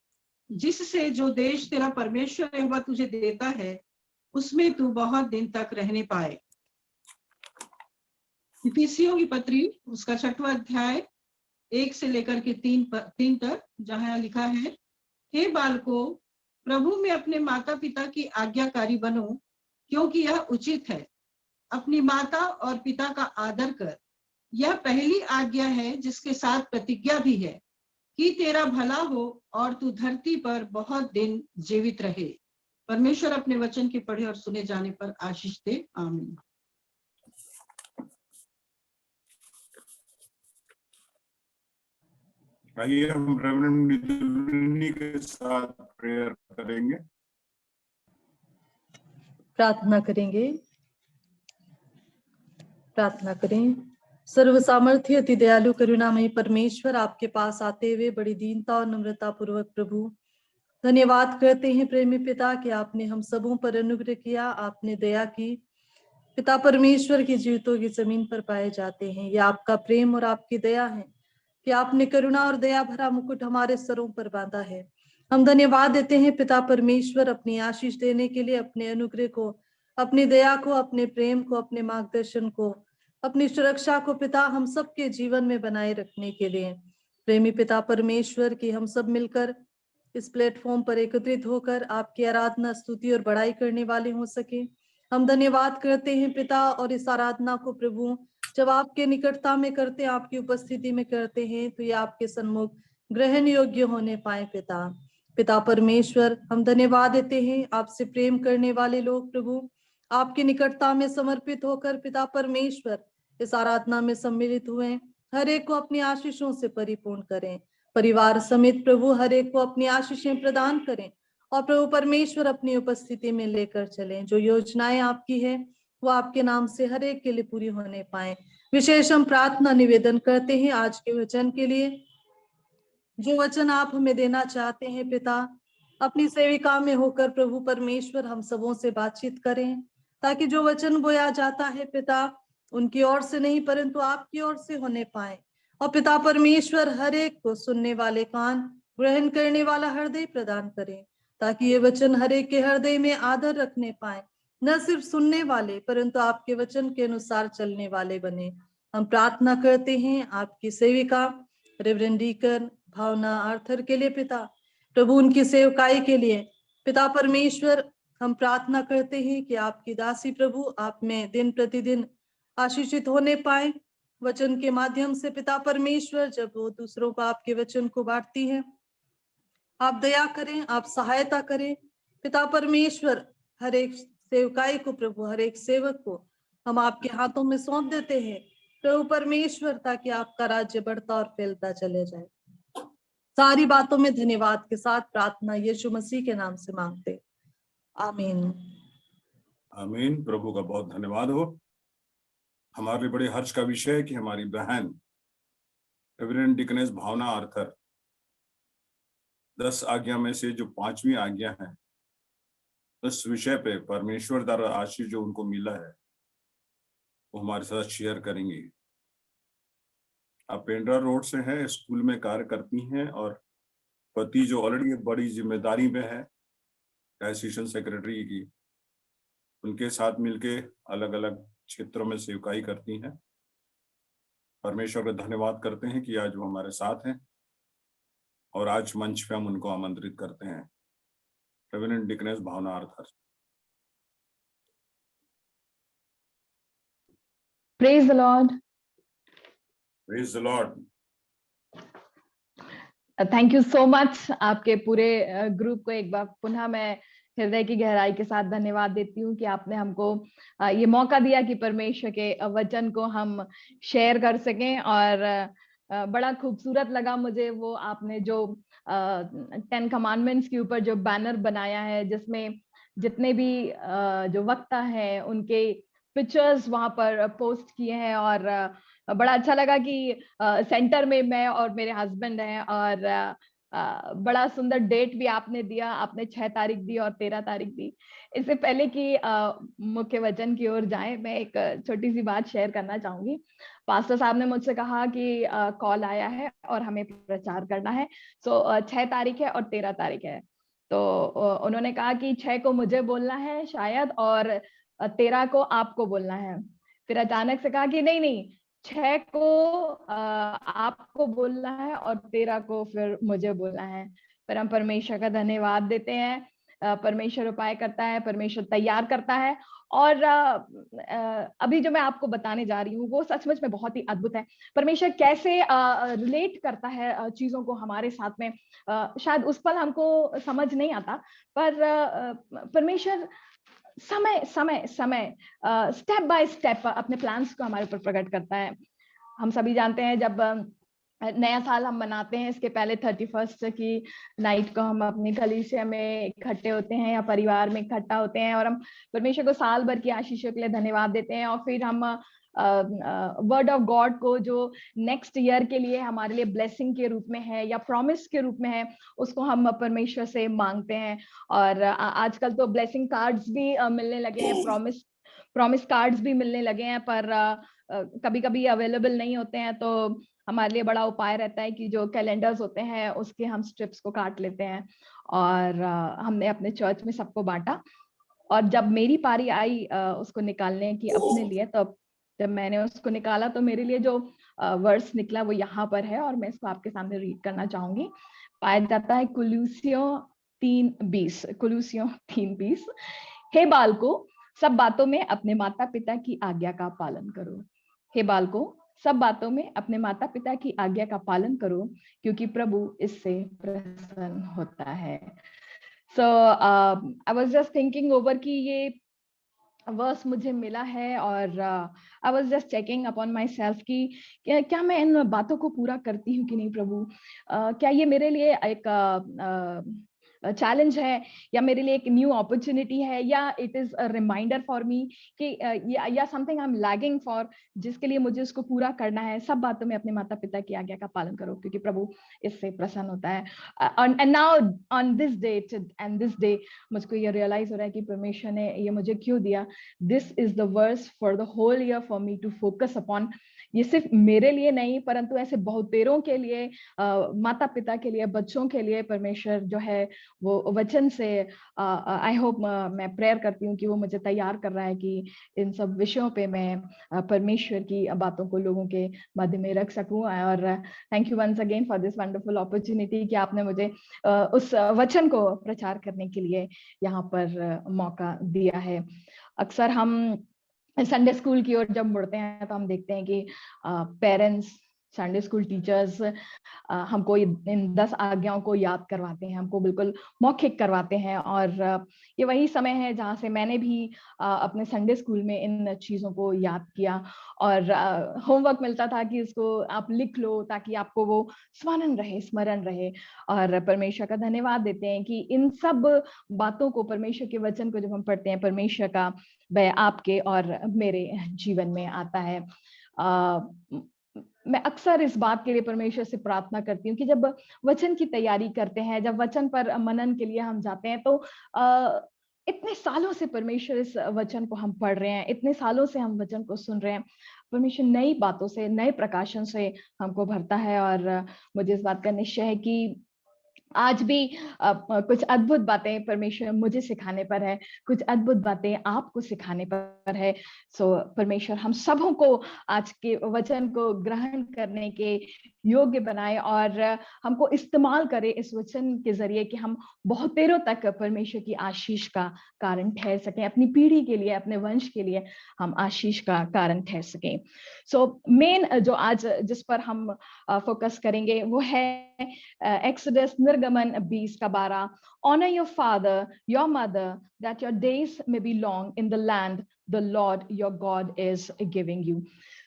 जिससे जो देश तेरा परमेश्वर यहोवा तुझे देता है उसमें तू बहुत दिन तक रहने पाए। इफिसियों की पत्री उसका 6वां अध्याय 1 से लेकर के 3 तक, जहां लिखा है, हे बालकों, प्रभु में अपने माता पिता की आज्ञाकारी बनो, क्योंकि यह उचित है। अपनी माता और पिता का आदर कर, यह पहली आज्ञा है, जिसके साथ प्रतिज्ञा भी है कि तेरा भला हो और तू धरती पर बहुत दिन जीवित रहे। परमेश्वर अपने वचन के पढ़े और सुने जाने पर आशीष दे, आमीन। आइए हम रेवरेंड मृदुलिनी के साथ प्रेयर करेंगे। प्रार्थना करें। सर्व सामर्थ्य अति दयालु करुणामयी परमेश्वर, आपके पास आते हुए बड़ी दीनता और नम्रता पूर्वक प्रभु धन्यवाद करते हैं प्रेमी पिता कि आपने हम सबों पर अनुग्रह किया, आपने दया की। पिता परमेश्वर की जीवितों की जमीन पर पाए जाते हैं। यह आपका प्रेम और आपकी दया है कि आपने करुणा और दया भरा मुकुट हमारे सरों पर बांधा है। हम धन्यवाद देते हैं पिता परमेश्वर अपनी आशीष देने के लिए, अपने अनुग्रह को, अपनी दया को, अपने प्रेम को, अपने मार्गदर्शन को, अपनी सुरक्षा को पिता हम सबके जीवन में बनाए रखने के लिए। प्रेमी पिता परमेश्वर की हम सब मिलकर इस प्लेटफॉर्म पर एकत्रित होकर आपकी आराधना, स्तुति और बड़ाई करने वाले हो सके। हम धन्यवाद करते हैं पिता, और इस आराधना को प्रभु जब आपके निकटता में करते हैं, आपकी उपस्थिति में करते हैं, तो ये आपके सन्मुख ग्रहण योग्य होने पाए। पिता परमेश्वर हम धन्यवाद देते हैं आपसे प्रेम करने वाले लोग प्रभु आपकी निकटता में समर्पित होकर पिता परमेश्वर इस आराधना में सम्मिलित हुए हर एक को अपनी आशीषों से परिपूर्ण करें। परिवार समेत प्रभु हर एक को अपनी आशीषें प्रदान करें और प्रभु परमेश्वर अपनी उपस्थिति में लेकर चलें। जो योजनाएं आपकी है वो आपके नाम से हर एक के लिए पूरी होने पाए। विशेष हम प्रार्थना निवेदन करते हैं आज के वचन के लिए। जो वचन आप हमें देना चाहते हैं पिता, अपनी सेविका में होकर प्रभु परमेश्वर हम सबों से बातचीत करें, ताकि जो वचन बोया जाता है पिता उनकी ओर से नहीं परंतु आपकी ओर से होने पाए। और पिता परमेश्वर हर एक को सुनने वाले कान, ग्रहण करने वाला हृदय प्रदान करें, ताकि ये वचन हर एक के हृदय में आदर रखने पाए। न सिर्फ सुनने वाले परंतु आपके वचन के अनुसार चलने वाले बने। हम प्रार्थना करते हैं आपकी सेविका रेवरेंड डीकन भावना आर्थर के लिए पिता, प्रभु उनकी सेवकाई के लिए पिता परमेश्वर हम प्रार्थना करते हैं कि आपकी दासी प्रभु आप में दिन प्रतिदिन आशीषित होने पाए। वचन के माध्यम से पिता परमेश्वर जब वो दूसरों को आपके वचन को बांटती है, आप दया करें, आप सहायता करें। पिता परमेश्वर हर एक सेवकाई को प्रभु, हर एक सेवक को हम आपके हाथों में सौंप देते हैं प्रभु परमेश्वर, ताकि आपका राज्य बढ़ता और फैलता चले जाए। सारी बातों में धन्यवाद के साथ प्रार्थना यीशु मसीह के नाम से मांगते, आमीन। आमीन। प्रभु का बहुत धन्यवाद हो। हमारे लिए बड़े हर्ष का विषय है कि हमारी बहन रेवरेंड डिकनेस भावना आर्थर 10 आज्ञा में से जो 5वीं आज्ञा है उस विषय पे परमेश्वर द्वारा आशीष जो उनको मिला है वो हमारे साथ शेयर करेंगी। आप पेंड्रा रोड से हैं, स्कूल में कार्य करती हैं और पति जो ऑलरेडी बड़ी जिम्मेदारी में है एसोसिएशन सेक्रेटरी की, उनके साथ मिलके अलग अलग क्षेत्रों में सेवकाई करती हैं। परमेश्वर का धन्यवाद करते हैं कि आज वो हमारे साथ हैं और आज मंच पे हम उनको आमंत्रित करते हैं। Reverend deaconess Bhavna Arthur. Praise the Lord. Praise the Lord. Thank you so much. आपके पूरे ग्रुप को एक बार पुनः मैं हृदय की गहराई के साथ धन्यवाद देती हूँ कि आपने हमको ये मौका दिया कि परमेश्वर के वचन को हम शेयर कर सकें। और बड़ा खूबसूरत लगा मुझे वो आपने जो 10 कमांडमेंट्स के ऊपर जो बैनर बनाया है, जिसमें जितने भी जो वक्ता है उनके पिक्चर्स वहां पर पोस्ट किए हैं। और बड़ा अच्छा लगा कि सेंटर में मैं और मेरे हस्बैंड हैं। और बड़ा सुंदर डेट भी आपने दिया, आपने 6 तारीख दी और 13 तारीख दी। इससे पहले कि मुख्य वचन की ओर जाएं, मैं एक छोटी सी बात शेयर करना चाहूंगी। पास्टर साहब ने मुझसे कहा कि कॉल आया है और हमें प्रचार करना है। सो 6 तारीख है और 13 तारीख है। तो उन्होंने कहा कि 6 को मुझे बोलना है शायद और 13 को आपको बोलना है। फिर अचानक से कहा कि नहीं, 6 को आपको बोलना है और 13 को फिर मुझे बोलना है। पर हम परमेश्वर का धन्यवाद देते हैं। परमेश्वर उपाय करता है, परमेश्वर तैयार करता है। और अभी जो मैं आपको बताने जा रही हूँ वो सचमुच में बहुत ही अद्भुत है। परमेश्वर कैसे रिलेट करता है चीजों को हमारे साथ में, शायद उस पल हमको समझ नहीं आता, पर परमेश्वर समय समय समय स्टेप बाय स्टेप अपने प्लान्स को हमारे ऊपर प्रकट करता है। हम सभी जानते हैं जब नया साल हम मनाते हैं, इसके पहले 31 की नाइट को हम अपनी कलीसिया में इकट्ठे होते हैं या परिवार में इकट्ठा होते हैं और हम परमेश्वर को साल भर की आशीषों के लिए धन्यवाद देते हैं। और फिर हम वर्ड ऑफ गॉड को जो नेक्स्ट ईयर के लिए हमारे लिए ब्लेसिंग के रूप में है या प्रॉमिस के रूप में है, उसको हम परमेश्वर से मांगते हैं। और आजकल तो ब्लेसिंग कार्ड्स भी मिलने लगे हैं, प्रॉमिस कार्ड्स भी मिलने लगे हैं, पर कभी कभी अवेलेबल नहीं होते हैं। तो हमारे लिए बड़ा उपाय रहता है कि जो कैलेंडर्स होते हैं उसके हम स्ट्रिप्स को काट लेते हैं। और हमने अपने चर्च में सबको बांटा। और जब मेरी पारी आई उसको निकालने की अपने लिए, तो जब मैंने उसको निकाला तो मेरे लिए जो वर्स निकला वो यहाँ पर है और मैं इसको आपके सामने रीड करना चाहूंगी। पाया जाता है कुलूसियों 3:20। हे बालकों, सब बातों में अपने माता पिता की आज्ञा का पालन करो। हे बालकों, सब बातों में अपने माता पिता की आज्ञा का पालन करो, क्योंकि प्रभु इससे प्रसन्न होता है। So I was just thinking over कि ये वर्स मुझे मिला है और I was just checking upon my self कि क्या मैं इन बातों को पूरा करती हूँ कि नहीं प्रभु। क्या ये मेरे लिए एक चैलेंज है या मेरे लिए एक न्यू अपॉर्चुनिटी है या it is a reminder for me कि या something I am lagging for, जिसके लिए मुझे उसको पूरा करना है। सब बातों में अपने माता पिता की आज्ञा का पालन करो क्योंकि प्रभु इससे प्रसन्न होता है। And now on this date and this day मुझको ये रियलाइज हो रहा है कि परमेश्वर ने ये मुझे क्यों दिया। This is the verse for the whole year for me to focus upon. ये सिर्फ मेरे लिए नहीं परंतु ऐसे बहुतेरों के लिए, माता पिता के लिए, बच्चों के लिए परमेश्वर जो है वो वचन से आई होप, मैं प्रेयर करती हूँ कि वो मुझे तैयार कर रहा है कि इन सब विषयों पे मैं परमेश्वर की बातों को लोगों के मध्य में रख सकूं। और thank you once again for this wonderful opportunity कि आपने मुझे उस वचन को प्रचार करने के लिए यहाँ पर मौका दिया है। अक्सर हम संडे स्कूल की ओर जब मुड़ते हैं तो हम देखते हैं कि पेरेंट्स, संडे स्कूल टीचर्स हमको इन 10 आज्ञाओं को याद करवाते हैं, हमको बिल्कुल मौखिक करवाते हैं। और ये वही समय है जहाँ से मैंने भी अपने संडे स्कूल में इन चीज़ों को याद किया और होमवर्क मिलता था कि इसको आप लिख लो ताकि आपको वो स्मरण रहे। और परमेश्वर का धन्यवाद देते हैं कि इन सब बातों को, परमेश्वर के वचन को जब हम पढ़ते हैं, परमेश्वर का वह आपके और मेरे जीवन में आता है। मैं अक्सर इस बात के लिए परमेश्वर से प्रार्थना करती हूँ कि जब वचन की तैयारी करते हैं, जब वचन पर मनन के लिए हम जाते हैं, तो इतने सालों से परमेश्वर इस वचन को हम पढ़ रहे हैं, इतने सालों से हम वचन को सुन रहे हैं। परमेश्वर नई बातों से, नए प्रकाशन से हमको भरता है और मुझे इस बात का निश्चय है कि आज भी कुछ अद्भुत बातें परमेश्वर मुझे सिखाने पर है, कुछ अद्भुत बातें आपको सिखाने पर है। सो परमेश्वर हम सबों को आज के वचन को ग्रहण करने के योग्य बनाए और हमको इस्तेमाल करे इस वचन के जरिए कि हम बहुत देरों तक परमेश्वर की आशीष का कारण ठहर सकें, अपनी पीढ़ी के लिए, अपने वंश के लिए हम आशीष का कारण ठहर सकें। सो मेन जो आज जिस पर हम फोकस करेंगे वो है एक्सोडस निर्गमन 20:12। Honor your father, your mother, that your days may be long in the land the Lord your God is giving you.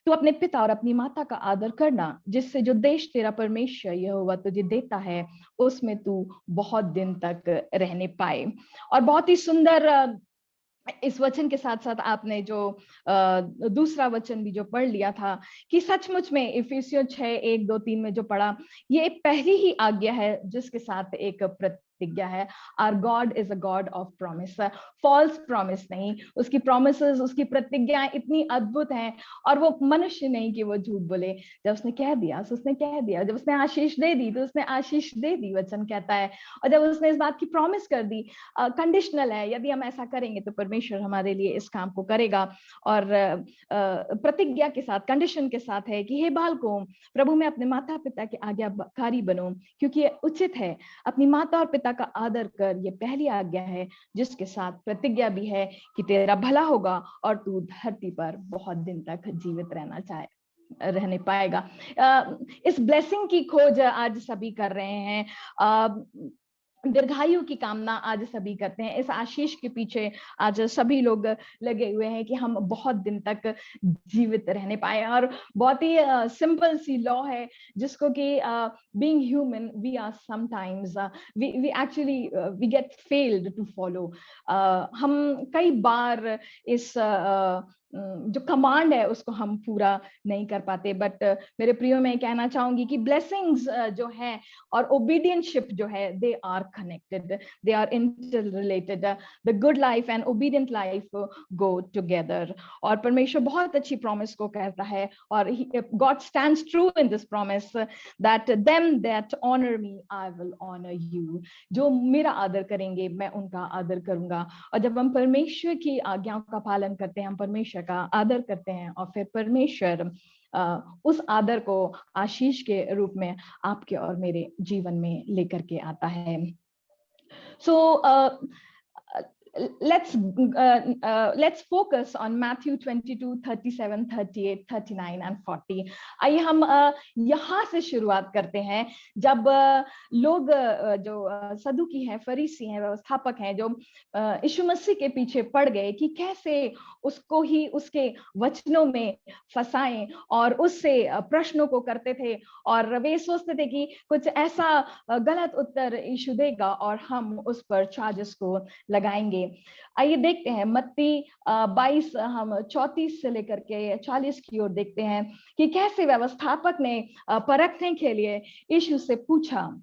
तू अपने पिता और अपनी माता का आदर करना, जिससे जो देश तेरा परमेश्वर यहोवा तुझे देता है उसमें तू बहुत दिन तक रहने पाए। और बहुत ही सुंदर इस वचन के साथ साथ आपने जो दूसरा वचन भी जो पढ़ लिया था कि सचमुच में इफिसियों 6:1-2-3 में जो पढ़ा, ये पहली ही आज्ञा है जिसके साथ एक प्रतिज्ञा है। Our God is a God of promise, false promise नहीं। उसकी प्रॉमिसेस, उसकी प्रतिज्ञाएं इतनी अद्भुत हैं और वो मनुष्य नहीं कि वो झूठ बोले। जब उसने कह दिया तो उसने कह दिया, जब उसने आशीष दे दी तो उसने आशीष दे दी, वचन कहता है। और जब उसने इस बात की प्रॉमिस कर दी, कंडीशनल है, यदि हम ऐसा करेंगे तो परमेश्वर हमारे लिए इस काम को करेगा। और प्रतिज्ञा के साथ, कंडीशन के साथ है कि हे बालकों, प्रभु में अपने माता पिता के आज्ञाकारी बनो क्योंकि ये उचित है। अपनी माता और पिता का आदर कर, ये पहली आज्ञा है जिसके साथ प्रतिज्ञा भी है कि तेरा भला होगा और तू धरती पर बहुत दिन तक जीवित रहने पाएगा। इस ब्लेसिंग की खोज आज सभी कर रहे हैं, दीर्घायु की कामना आज सभी करते हैं। इस आशीष के पीछे आज सभी लोग लगे हुए हैं कि हम बहुत दिन तक जीवित रहने पाए। और बहुत ही सिंपल सी लॉ है जिसको कि being human we are sometimes we actually we get failed to follow. हम कई बार इस जो कमांड है उसको हम पूरा नहीं कर पाते। बट मेरे प्रियो, मैं कहना चाहूंगी कि ब्लेसिंग्स जो है और ओबीडियंटशिप जो है, they are connected, they are inter related. The good life and obedient life go together. और परमेश्वर बहुत अच्छी प्रॉमिस को कहता है और God stands true in this promise that them that honour me I will honour you. जो मेरा आदर करेंगे मैं उनका आदर करूंगा। और जब हम परमेश्वर की आज्ञाओं का पालन करते हैं, हम परमेश्वर का आदर करते हैं और फिर परमेश्वर उस आदर को आशीष के रूप में आपके और मेरे जीवन में लेकर के आता है। सो let's focus on Matthew 22, 37, 38, 39 and 40. आइए हम यहाँ से शुरुआत करते हैं, जब लोग जो सदुकी हैं, फरीसी हैं, व्यवस्थापक हैं, जो यीशु मसीह के पीछे पड़ गए कि कैसे उसको ही उसके वचनों में फंसाएं और उससे प्रश्नों को करते थे, और वे सोचते थे कि कुछ ऐसा गलत उत्तर यीशु देगा और हम उस पर चार्जेस को लगाएंगे। आइए देखते हैं मत्ती 22 हम 34 से लेकर के 40 की ओर देखते हैं कि कैसे व्यवस्थापक ने परखने के लिए यीशु से पूछा,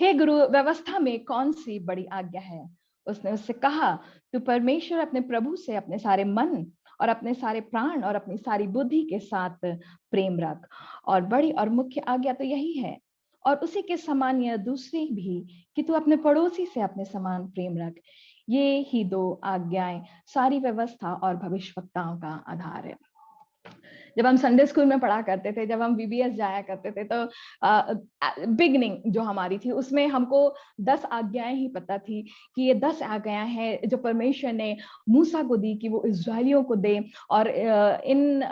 हे गुरु, व्यवस्था में कौन सी बड़ी आज्ञा है? उसने उससे कहा, तू परमेश्वर अपने प्रभु से अपने सारे मन और अपने सारे प्राण और अपनी सारी बुद्धि के साथ प्रेम रख, और बड़ी और मुख्य आज्ञा तो यही है, और उसी के समान यह दूसरी भी कि तू अपने पड़ोसी से अपने समान प्रेम रख। ये ही 2 आज्ञाएं सारी व्यवस्था और भविष्यवक्ताओं का आधार है। जब हम संडे स्कूल में पढ़ा करते थे, जब हम VBS जाया करते थे, तो बिगनिंग जो हमारी थी उसमें हमको 10 आज्ञाएं ही पता थी कि ये 10 आज्ञाएं हैं जो परमेश्वर ने मूसा को दी कि वो इस्राएलियों को दे, और इन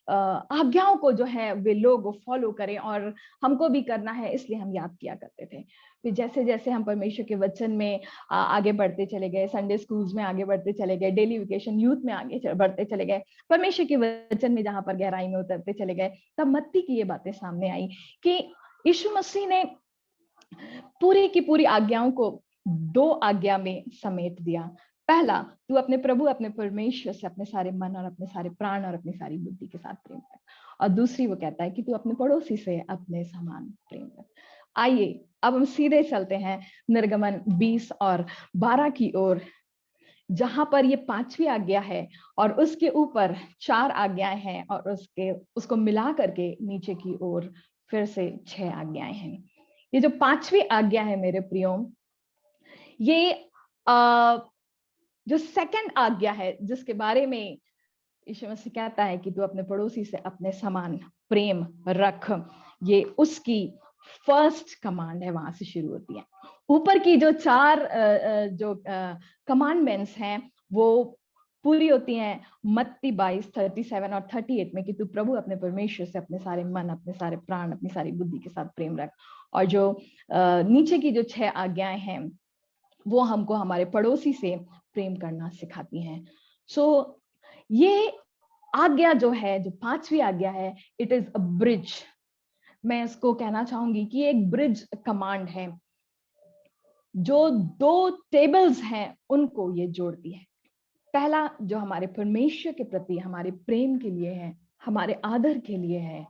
आज्ञाओं को जो है वे लोग फॉलो करें, और हमको भी करना है, इसलिए हम याद किया करते थे। फिर जैसे जैसे हम परमेश्वर के वचन में आगे बढ़ते चले गए, संडे स्कूल्स में आगे बढ़ते चले गए, डेली वेकेशन यूथ में आगे बढ़ते चले गए, परमेश्वर के वचन में जहां पर गहराई में उतरते चले गए, तब मत्ती की ये बातें सामने आई कि यीशु मसीह ने पूरी की पूरी आज्ञाओं को 2 आज्ञा में समेट दिया। पहला, तू अपने प्रभु अपने परमेश्वर से अपने सारे मन और अपने सारे प्राण और अपनी सारी बुद्धि के साथ प्रेम कर, और दूसरी वो कहता है कि तू अपने पड़ोसी से अपने समान प्रेम कर। आइए अब हम सीधे चलते हैं निर्गमन 20 और 12 की ओर, जहां पर ये 5वीं आज्ञा है और उसके ऊपर 4 आज्ञाएं हैं, और उसको मिला करके नीचे की ओर फिर से 6 आज्ञाएं हैं। ये जो 5वीं आज्ञा है मेरे प्रियो, ये जो सेकंड आज्ञा है जिसके बारे में यीशु मसीह कहता है कि तू अपने पड़ोसी से अपने समान प्रेम रख, ये उसकी फर्स्ट कमांड है, वहां से शुरू होती है। ऊपर की जो 4 जो कमांडमेंट्स हैं वो पूरी होती हैं मत्ती 22, 37 और 38 में कि तू प्रभु अपने परमेश्वर से अपने सारे मन, अपने सारे प्राण, अपनी सारी बुद्धि के साथ प्रेम रख। और जो नीचे की जो 6 आज्ञाएं हैं वो हमको हमारे पड़ोसी से प्रेम करना सिखाती हैं। सो ये आज्ञा जो है, जो 5वीं आज्ञा है, इट इज अ ब्रिज। मैं इसको कहना चाहूंगी कि एक ब्रिज कमांड है जो 2 टेबल्स हैं उनको ये जोड़ती है। पहला जो हमारे परमेश्वर के प्रति हमारे प्रेम के लिए है, हमारे आदर के लिए है,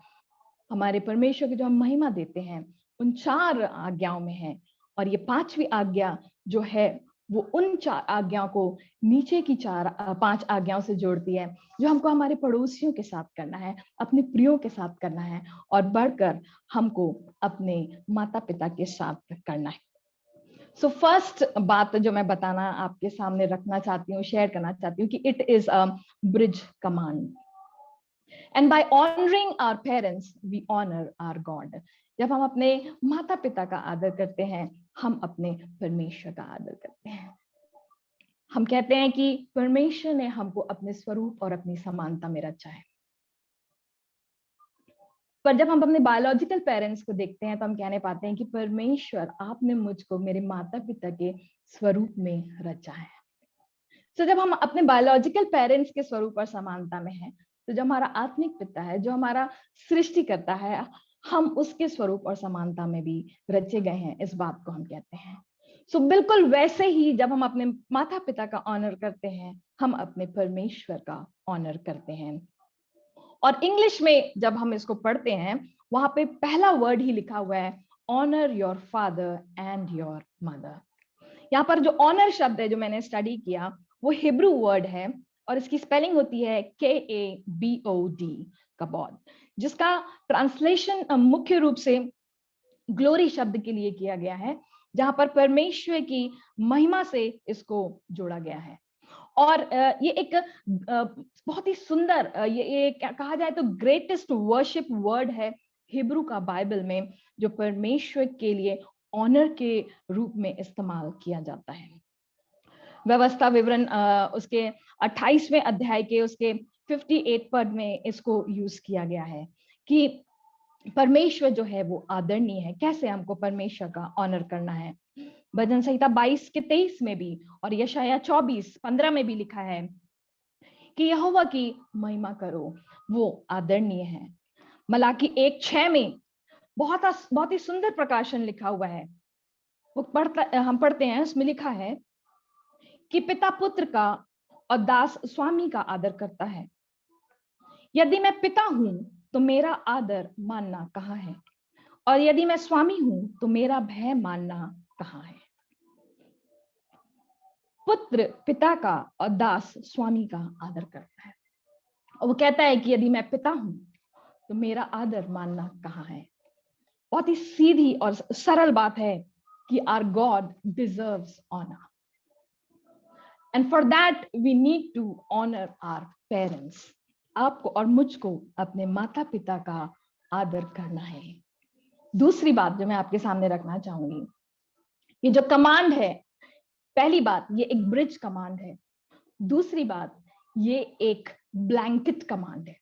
हमारे परमेश्वर की जो हम महिमा देते हैं, उन 4 आज्ञाओं में है। और ये 5वीं आज्ञा जो है वो उन 4 आज्ञाओं को नीचे की 5 आज्ञाओं से जोड़ती है, जो हमको हमारे पड़ोसियों के साथ करना है, अपने प्रियों के साथ करना है, और बढ़कर हमको अपने माता पिता के साथ करना है। सो फर्स्ट बात जो मैं बताना आपके सामने रखना चाहती हूँ, शेयर करना चाहती हूँ कि it is a bridge command. And by honouring our parents we honour our God. जब हम अपने माता पिता का आदर करते हैं, हम अपने परमेश्वर का आदर करते हैं। हम कहते हैं कि परमेश्वर ने हमको अपने स्वरूप और अपनी समानता में रचा है। पर जब हम अपने बायोलॉजिकल पेरेंट्स को देखते हैं तो हम कहने पाते हैं कि परमेश्वर, आपने मुझको मेरे माता पिता के स्वरूप में रचा है। तो जब हम अपने बायोलॉजिकल पेरेंट्स के स्वरूप और समानता में हैं, तो जो हमारा आत्मिक पिता है, जो हमारा सृष्टि करता है, हम उसके स्वरूप और समानता में भी रचे गए हैं, इस बात को हम कहते हैं। सो बिल्कुल वैसे ही जब हम अपने माता पिता का ऑनर करते हैं, हम अपने परमेश्वर का ऑनर करते हैं। और इंग्लिश में जब हम इसको पढ़ते हैं, वहां पे पहला वर्ड ही लिखा हुआ है, honour your father and your mother. यहाँ पर जो ऑनर शब्द है जो मैंने स्टडी किया, वो हिब्रू वर्ड है और इसकी स्पेलिंग होती है KABOD, कबोद, जिसका ट्रांसलेशन मुख्य रूप से ग्लोरी शब्द के लिए किया गया है, जहां पर परमेश्वर की महिमा से इसको जोड़ा गया है। और ये एक बहुत ही सुंदर, ये कहा जाए तो ग्रेटेस्ट वर्शिप वर्ड है हिब्रू का बाइबल में, जो परमेश्वर के लिए ऑनर के रूप में इस्तेमाल किया जाता है। व्यवस्था विवरण उसके 28वें अध्याय के उसके 58 पद में इसको यूज किया गया है कि परमेश्वर जो है वो आदरणीय है, कैसे हमको परमेश्वर का ऑनर करना है। भजन संहिता 22 के 23 में भी और यशाया 24:15 में भी लिखा है कि यहोवा की महिमा करो, वो आदरणीय है। मलाकी 1:6 में बहुत ही सुंदर प्रकाशन लिखा हुआ है, वो हम पढ़ते हैं, उसमें लिखा है कि पिता पुत्र का और दास स्वामी का आदर करता है। यदि मैं पिता हूं तो मेरा आदर मानना कहाँ है, और यदि मैं स्वामी हूं तो मेरा भय मानना कहाँ है। पुत्र पिता का और दास स्वामी का आदर करता है, और वो कहता है कि यदि मैं पिता हूं तो मेरा आदर मानना कहाँ है। बहुत ही सीधी और सरल बात है कि our God deserves honour, and for that we need to honour our parents. आपको और मुझको अपने माता पिता का आदर करना है। दूसरी बात जो मैं आपके सामने रखना चाहूंगी, ये जो कमांड है, पहली बात ये एक ब्रिज कमांड है। दूसरी बात ये एक ब्लैंकेट कमांड है।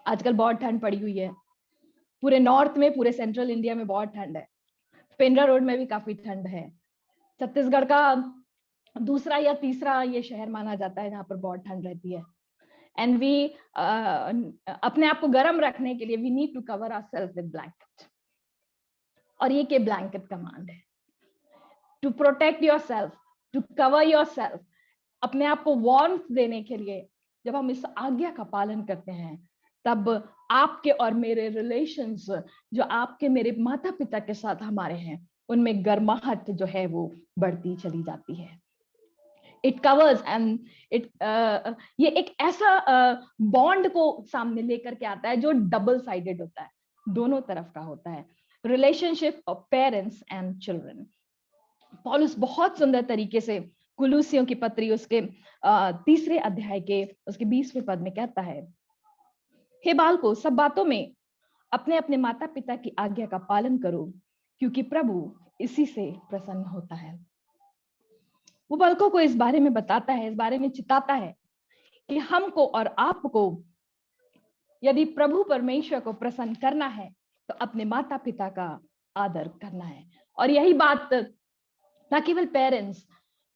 आजकल बहुत ठंड पड़ी हुई है, पूरे नॉर्थ में, पूरे सेंट्रल इंडिया में बहुत ठंड है। पेंड्रा रोड में भी काफी ठंड है। छत्तीसगढ़ का दूसरा या तीसरा ये शहर माना जाता है जहाँ पर बहुत ठंड रहती है। एंड वी अपने आप को गर्म रखने के लिए we need to cover ourselves with blanket, और ये के ब्लैंकेट कमांड है to protect yourself, to cover yourself. अपने आप को वार्मथ देने के लिए जब हम इस आज्ञा का पालन करते हैं, तब आपके और मेरे रिलेशंस, जो आपके मेरे माता पिता के साथ हमारे हैं, उनमें गर्माहट जो है वो बढ़ती चली जाती है। इट कवर्स एंड इट ये एक ऐसा बॉन्ड को सामने लेकर के आता है जो डबल साइडेड होता है, दोनों तरफ का होता है। Relationship of parents and children. पौलुस बहुत सुंदर तरीके से कुलूसियों की पत्री उसके 3 अध्याय के उसके 20वें पद में कहता है, हे बालकों, सब बातों में अपने अपने माता पिता की आज्ञा का पालन करो, क्योंकि प्रभु इसी से प्रसन्न होता है। वो बालकों को इस बारे में बताता है, इस बारे में चिताता है कि हमको और आपको यदि प्रभु परमेश्वर को प्रसन्न करना है तो अपने माता पिता का आदर करना है। और यही बात ना केवल पेरेंट्स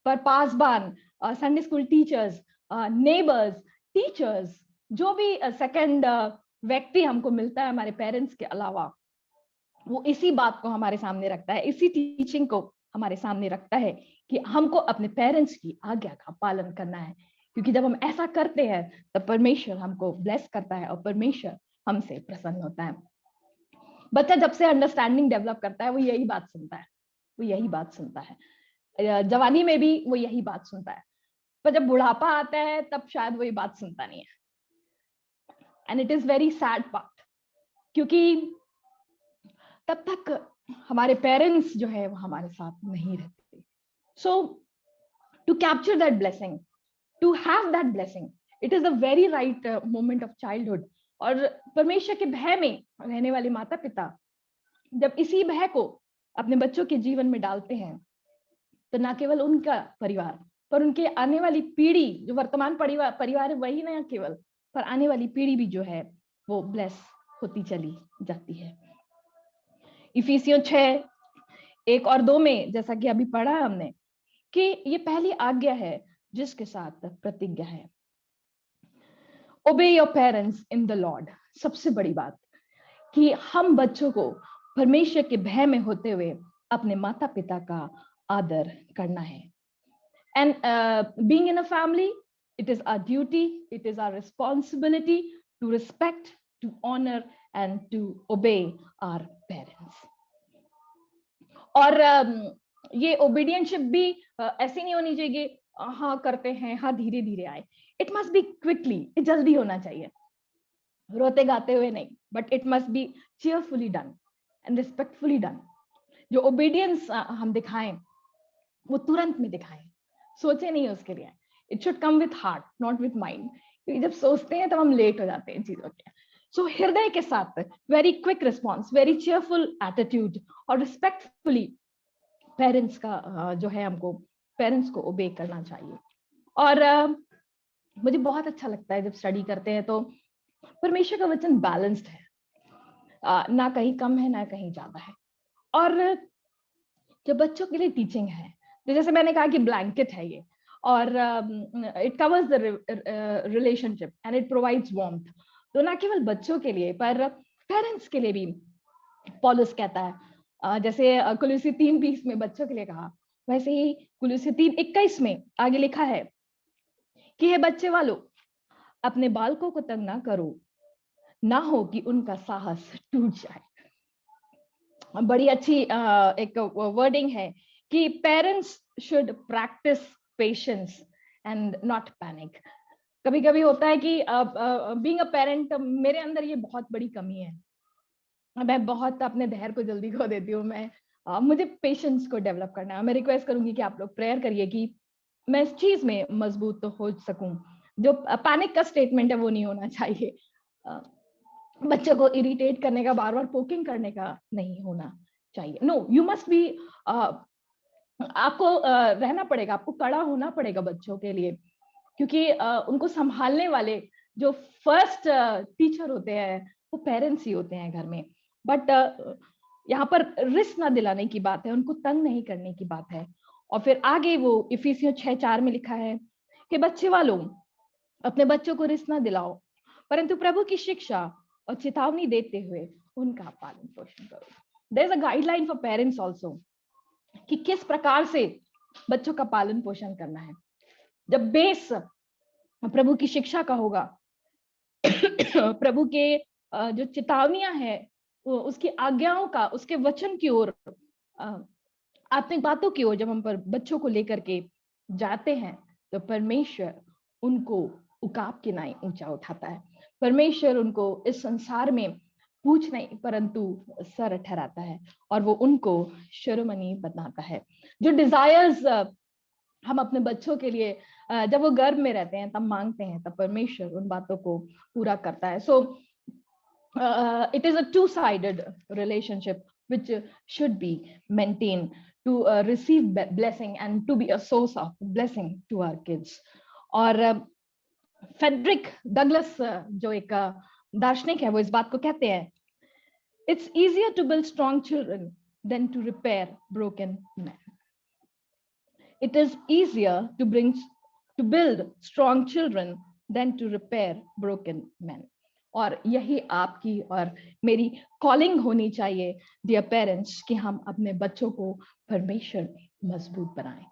पर पासबान, Sunday school teachers, neighbours, teachers, जो भी सेकंड व्यक्ति हमको मिलता है हमारे पेरेंट्स के अलावा, वो इसी बात को हमारे सामने रखता है, इसी टीचिंग को हमारे सामने रखता है कि हमको अपने पेरेंट्स की आज्ञा का पालन करना है। क्योंकि जब हम ऐसा करते हैं तब परमेश्वर हमको ब्लेस करता है और परमेश्वर हमसे प्रसन्न होता है। बच्चा जब से अंडरस्टैंडिंग डेवलप करता है वो यही बात सुनता है, वो यही बात सुनता है। जवानी में भी वो यही बात सुनता है, पर जब बुढ़ापा आता है तब शायद वही बात सुनता नहीं है। And it is very sad part, क्योंकि तब तक हमारे पेरेंट्स जो है वो हमारे साथ नहीं रहते। So to capture that blessing, to have that blessing, it is the very right moment of childhood. और परमेश्वर के भय में रहने वाले माता पिता जब इसी भय को अपने बच्चों के जीवन में डालते हैं, तो ना केवल उनका परिवार पर उनके आने वाली पीढ़ी, जो वर्तमान परिवार वही ना केवल, पर आने वाली पीढ़ी भी जो है वो ब्लेस होती चली जाती है। इफिसियों 6:1 और 2 में जैसा कि अभी पढ़ा हमने कि ये पहली आज्ञा है जिसके साथ प्रतिज्ञा है। ओबे your parents in the Lord. सबसे बड़ी बात कि हम बच्चों को परमेश्वर के भय में होते हुए अपने माता पिता का आदर करना है। And being in a family, it is our duty, it is our responsibility to respect, to honor and to obey our parents. और ये ओबीडियंटशिप भी ऐसी नहीं होनी चाहिए हाँ करते हैं, हाँ धीरे धीरे आए। इट मस्ट बी क्विकली, जल्दी होना चाहिए, रोते गाते हुए नहीं, but it must be cheerfully done and respectfully done. जो ओबीडियंस हम दिखाएं वो तुरंत में दिखाएं, सोचे नहीं उसके लिए। It should come with heart, not with mind. क्योंकि जब सोचते हैं तब हम लेट हो जाते हैं चीजों के। सो हृदय के साथ very quick response, very cheerful attitude और रिस्पेक्टफुली पेरेंट्स का जो है हमको पेरेंट्स को ओबे करना चाहिए। और मुझे बहुत अच्छा लगता है जब स्टडी करते हैं तो परमेश्वर का वचन बैलेंस्ड है, ना कहीं कम है ना कहीं ज्यादा है। और जब बच्चों के लिए टीचिंग है, तो जैसे मैंने कहा कि ब्लैंकेट है ये, और it covers the relationship and it provides warmth. तो ना केवल बच्चों के लिए पर पेरेंट्स के लिए भी पौलुस कहता है, जैसे कुलुस्सी 3:20 में बच्चों के लिए कहा, वैसे ही कुलुस्सी 3:21 में आगे लिखा है कि हे बच्चे वालों, अपने बालकों को तंग ना करो, ना हो कि उनका साहस टूट जाए। बड़ी अच्छी एक वर्डिंग है कि parents should practice patience and not panic. कभी कभी होता है कि बीइंग अ पेरेंट मेरे अंदर ये बहुत बड़ी कमी है, मैं बहुत अपने धैर्य को जल्दी खो देती हूँ। मुझे पेशेंस को डेवलप करना है। मैं रिक्वेस्ट करूंगी कि आप लोग प्रेयर करिए कि मैं इस चीज में मजबूत तो हो सकूं। जो पैनिक का स्टेटमेंट है वो नहीं होना चाहिए, बच्चों को इरिटेट करने का, बार बार पोकिंग करने का नहीं होना चाहिए। नो, यू मस्ट बी, आपको रहना पड़ेगा, आपको कड़ा होना पड़ेगा बच्चों के लिए, क्योंकि उनको संभालने वाले जो फर्स्ट टीचर होते हैं वो पेरेंट्स ही होते हैं घर में। बट यहाँ पर रिस्क ना दिलाने की बात है, उनको तंग नहीं करने की बात है। और फिर आगे वो इफिसियों 6:4 में लिखा है कि बच्चे वालों, अपने बच्चों को रिस्क ना दिलाओ, परंतु प्रभु की शिक्षा और चेतावनी देते हुए उनका पालन पोषण करो। There is a guideline for parents also कि किस प्रकार से बच्चों का पालन पोषण करना है। जब बेस प्रभु की शिक्षा का होगा, प्रभु के जो चेतावनियां है, उसकी आज्ञाओं का, उसके वचन की ओर, आत्मिक बातों की ओर जब हम पर बच्चों को लेकर के जाते हैं, तो परमेश्वर उनको उकाब के नाई ऊंचा उठाता है। परमेश्वर उनको इस संसार में पूछ नहीं परंतु सर ठहराता है, और वो उनको शिरोमणि बनाता है। जो डिजायर्स हम अपने बच्चों के लिए जब वो गर्भ में रहते हैं तब मांगते हैं, तब परमेश्वर उन बातों को पूरा करता है। So it is a two-sided relationship which should be maintained to receive blessing and to be a source of blessing to our kids. और फेडरिक डगलस जो एक दार्शनिक है, वो इस बात को कहते हैं, it's easier to build strong children than to repair broken men. It is easier to build strong children than to repair broken men. और यही आपकी और मेरी कॉलिंग होनी चाहिए डियर पेरेंट्स, कि हम अपने बच्चों को परमेश्वर में मजबूत बनाएं।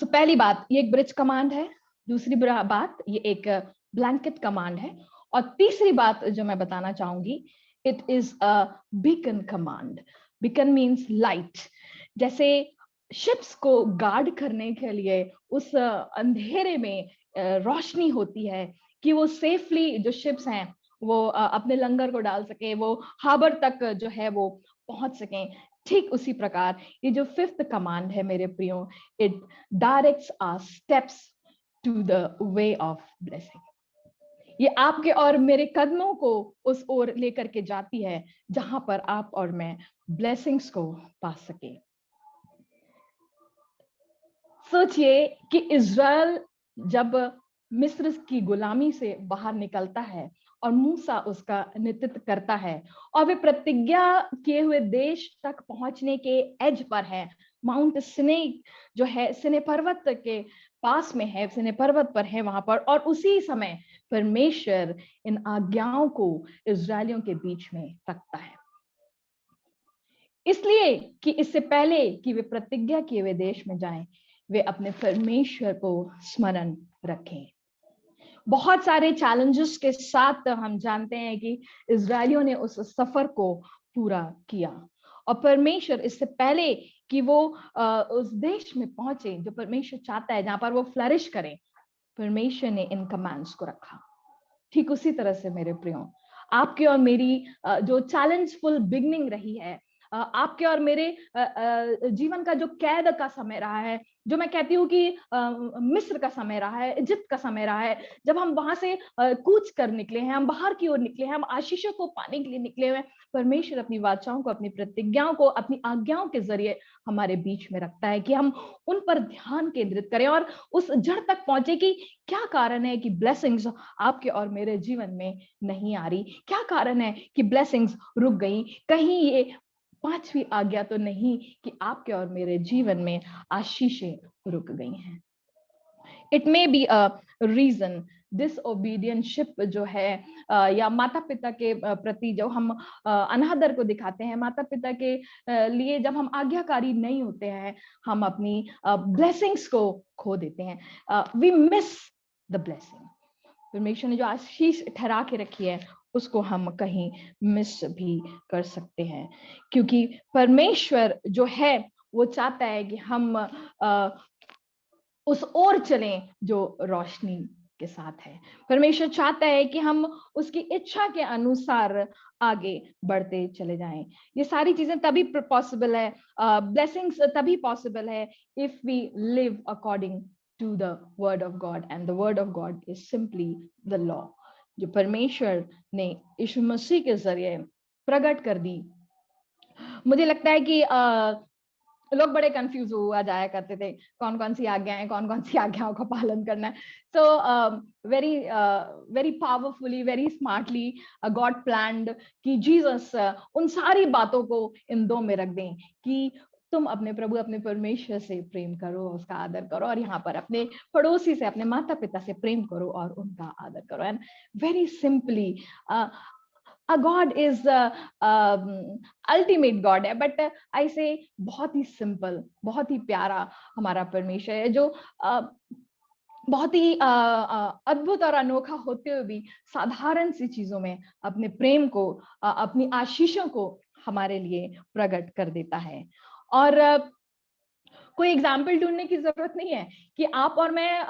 सो पहली बात, ये एक ब्रिज कमांड है। दूसरी बात, ये एक ब्लैंकेट कमांड है। और तीसरी बात जो मैं बताना चाहूंगी, it is a beacon command. Beacon means light. जैसे शिप्स को गार्ड करने के लिए उस अंधेरे में रोशनी होती है कि वो सेफली, जो शिप्स हैं वो अपने लंगर को डाल सके, वो हार्बर तक जो है वो पहुंच सकें। ठीक उसी प्रकार ये जो फिफ्थ कमांड है मेरे प्रियो, it directs our steps to the way of blessing. ये आपके और मेरे कदमों को उस ओर लेकर के जाती है जहां पर आप और मैं ब्लेसिंग्स को पा सके। सोचिए कि इज़राइल जब मिस्र की गुलामी से बाहर निकलता है और मूसा उसका नेतृत्व करता है, और वे प्रतिज्ञा किए हुए देश तक पहुंचने के एज पर है, माउंट सिने जो है, सिने पर्वत के पास में है, सिने पर्वत पर है वहां पर, और उसी समय परमेश्वर इन आज्ञाओं को इजरायलियों के बीच में रखता है, इसलिए कि इससे पहले कि वे प्रतिज्ञा किए हुए देश में जाएं, वे अपने परमेश्वर को स्मरण रखें। बहुत सारे चैलेंजेस के साथ हम जानते हैं कि इजरायलियों ने उस सफर को पूरा किया, और परमेश्वर इससे पहले कि वो उस देश में पहुंचे जो परमेश्वर चाहता है, जहां पर वो फ्लरिश करें, परमेश्वर ने इन कमांड्स को रखा। ठीक उसी तरह से मेरे प्रियो, आपकी और मेरी जो चैलेंजफुल बिगनिंग रही है, आपके और मेरे जीवन का जो कैद का समय रहा है, जो मैं कहती हूँ कि मिस्र का समय रहा है, इजिप्ट का समय रहा है, जब हम वहां से कूच कर निकले हैं, हम बाहर की ओर निकले हैं, हम आशीषों को पाने के लिए निकले हुए हैं, परमेश्वर अपनी वाचाओं को, अपनी प्रतिज्ञाओं को, अपनी आज्ञाओं के जरिए हमारे बीच में रखता है कि हम उन पर ध्यान केंद्रित करें और उस जड़ तक पहुंचे कि क्या कारण है कि ब्लेसिंग्स आपके और मेरे जीवन में नहीं आ रही, क्या कारण है कि ब्लेसिंग्स रुक गई, कहीं ये 5वीं आज्ञा तो नहीं कि आपके और मेरे जीवन में आशीषें रुक गई हैं। It may be a reason, disobedientship जो है या माता पिता के प्रति जो हम अनादर को दिखाते हैं, माता पिता के लिए जब हम आज्ञाकारी नहीं होते हैं, हम अपनी ब्लेसिंग्स को खो देते हैं। We miss the blessing. परमेश्वर ने जो आशीष ठहरा के रखी है उसको हम कहीं मिस भी कर सकते हैं, क्योंकि परमेश्वर जो है वो चाहता है कि हम उस ओर चलें जो रोशनी के साथ है। परमेश्वर चाहता है कि हम उसकी इच्छा के अनुसार आगे बढ़ते चले जाएं। ये सारी चीजें तभी पॉसिबल है, ब्लेसिंग्स तभी पॉसिबल है if we live according to the word of God, and the word of God is simply the law, जो परमेश्वर ने यीशु मसीह के जरिए प्रकट कर दी। मुझे लगता है कि लोग बड़े कंफ्यूज हुआ जाया करते थे, कौन कौन सी आज्ञाएं, कौन कौन सी आज्ञाओं का पालन करना है। So very powerfully, very smartly God planned कि जीसस उन सारी बातों को इन 2 में रख दें कि तुम अपने प्रभु, अपने परमेश्वर से प्रेम करो, उसका आदर करो, और यहाँ पर अपने पड़ोसी से, अपने माता पिता से प्रेम करो और उनका आदर करो। And very simply a God is ultimate God है, but I say बहुत ही सिंपल, बहुत ही प्यारा हमारा परमेश्वर है, जो बहुत ही अद्भुत और अनोखा होते हुए भी साधारण सी चीजों में अपने प्रेम को, अपनी आशीषों को हमारे लिए प्रकट कर देता है। और कोई एग्जाम्पल ढूंढने की जरूरत नहीं है कि आप और मैं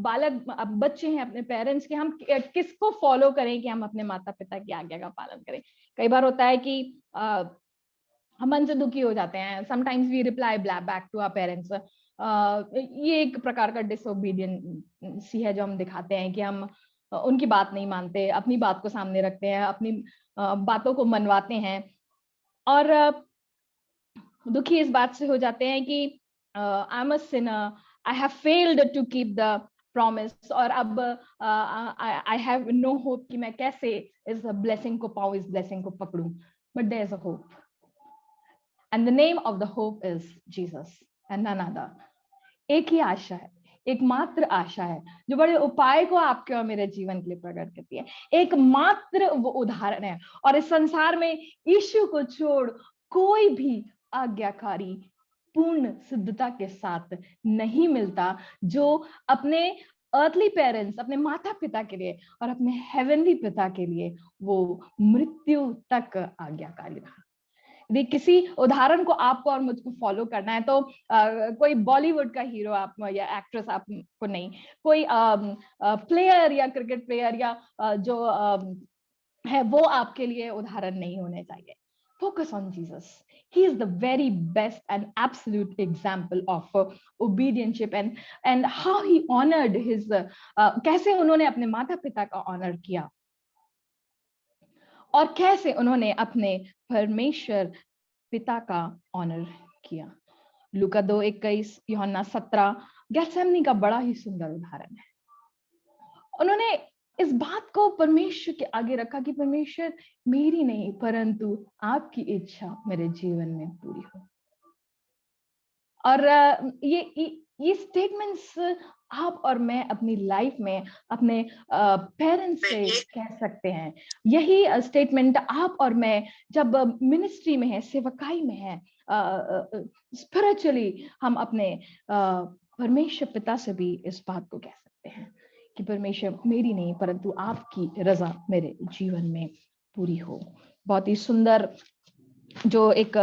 बालक बच्चे हैं अपने पेरेंट्स के, हम किसको फॉलो करें कि हम अपने माता पिता की आज्ञा का पालन करें। कई बार होता है कि हम मन से दुखी हो जाते हैं, sometimes we reply back to our parents. ये एक प्रकार का डिसोबीडियंसी है जो हम दिखाते हैं कि हम उनकी बात नहीं मानते, अपनी बात को सामने रखते हैं, अपनी बातों को मनवाते हैं, और दुखी इस बात से हो जाते हैं कि I am a sinner, I have failed to keep the promise, और अब आई हैव नो होप कि मैं कैसे इस ब्लेसिंग को पाऊं, इस ब्लेसिंग को पकड़ूं। But there is a hope, and the name of the hope is Jesus and none other. एक ही आशा है, एकमात्र आशा है जो बड़े उपाय को आपके और मेरे जीवन के लिए प्रकट करती है। एकमात्र वो उदाहरण है, और इस संसार में यीशु को छोड़ कोई भी आज्ञाकारी पूर्ण सिद्धता के साथ नहीं मिलता, जो अपने अर्थली पेरेंट्स, अपने माता पिता के लिए और अपने हेवनली पिता के लिए वो मृत्यु तक आज्ञाकारी रहा। यदि किसी उदाहरण को आपको और मुझको फॉलो करना है तो कोई बॉलीवुड का हीरो आप या एक्ट्रेस आपको नहीं, कोई प्लेयर या क्रिकेट प्लेयर या जो है वो आपके लिए उदाहरण नहीं होने चाहिए। Focus on Jesus. He is the very best and absolute example of obedience and how he honored his कैसे उन्होंने अपने माता पिता का ऑनर किया और कैसे उन्होंने अपने परमेश्वर पिता का ऑनर किया। लूका 2:21, यूहन्ना 17 गेत्सेमनी का बड़ा ही सुंदर उदाहरण है। उन्होंने इस बात को परमेश्वर के आगे रखा कि परमेश्वर, मेरी नहीं परंतु आपकी इच्छा मेरे जीवन में पूरी हो। और ये स्टेटमेंट्स आप और मैं अपनी लाइफ में अपने पेरेंट्स से कह सकते हैं। यही स्टेटमेंट आप और मैं जब मिनिस्ट्री में है, सेवकाई में है, स्पिरिचुअली हम अपने परमेश्वर पिता से भी इस बात को कह सकते हैं कि परमेश्वर, मेरी नहीं परंतु आपकी रजा मेरे जीवन में पूरी हो। बहुत ही सुंदर जो एक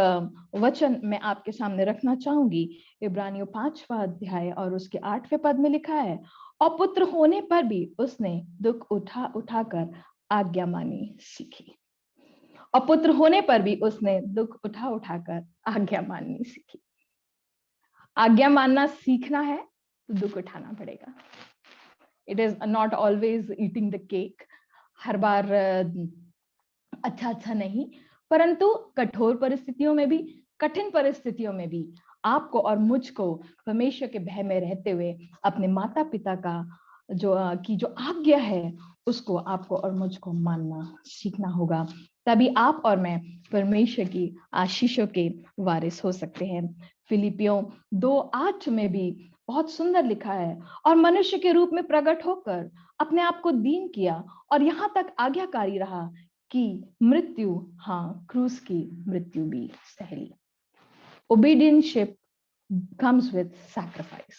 वचन मैं आपके सामने रखना चाहूंगी, इब्रानियों 5वां अध्याय और उसके 8वें पद में लिखा है, और पुत्र होने पर भी उसने दुख उठाकर आज्ञा मानी सीखी। और पुत्र होने पर भी उसने दुख उठा उठाकर आज्ञा माननी सीखी। आज्ञा मानना सीखना है तो दुख उठाना पड़ेगा। It is not always eating the cake, हर बार अच्छा नहीं, परंतु कठोर परिस्थितियों में भी, कठिन परिस्थितियों में भी आपको और मुझको परमेश्वर के भय में रहते हुए अपने माता पिता का जो आज्ञा है उसको आपको और मुझको मानना सीखना होगा। तभी आप और मैं परमेश्वर की आशीषों के वारिस हो सकते हैं। फिलिपियों 2:8 में भी बहुत सुंदर लिखा है, और मनुष्य के रूप में प्रकट होकर अपने आप को दीन किया और यहाँ तक आज्ञाकारी रहा कि मृत्यु, हाँ क्रूस की मृत्यु भी सह ली। Obedience comes with sacrifice.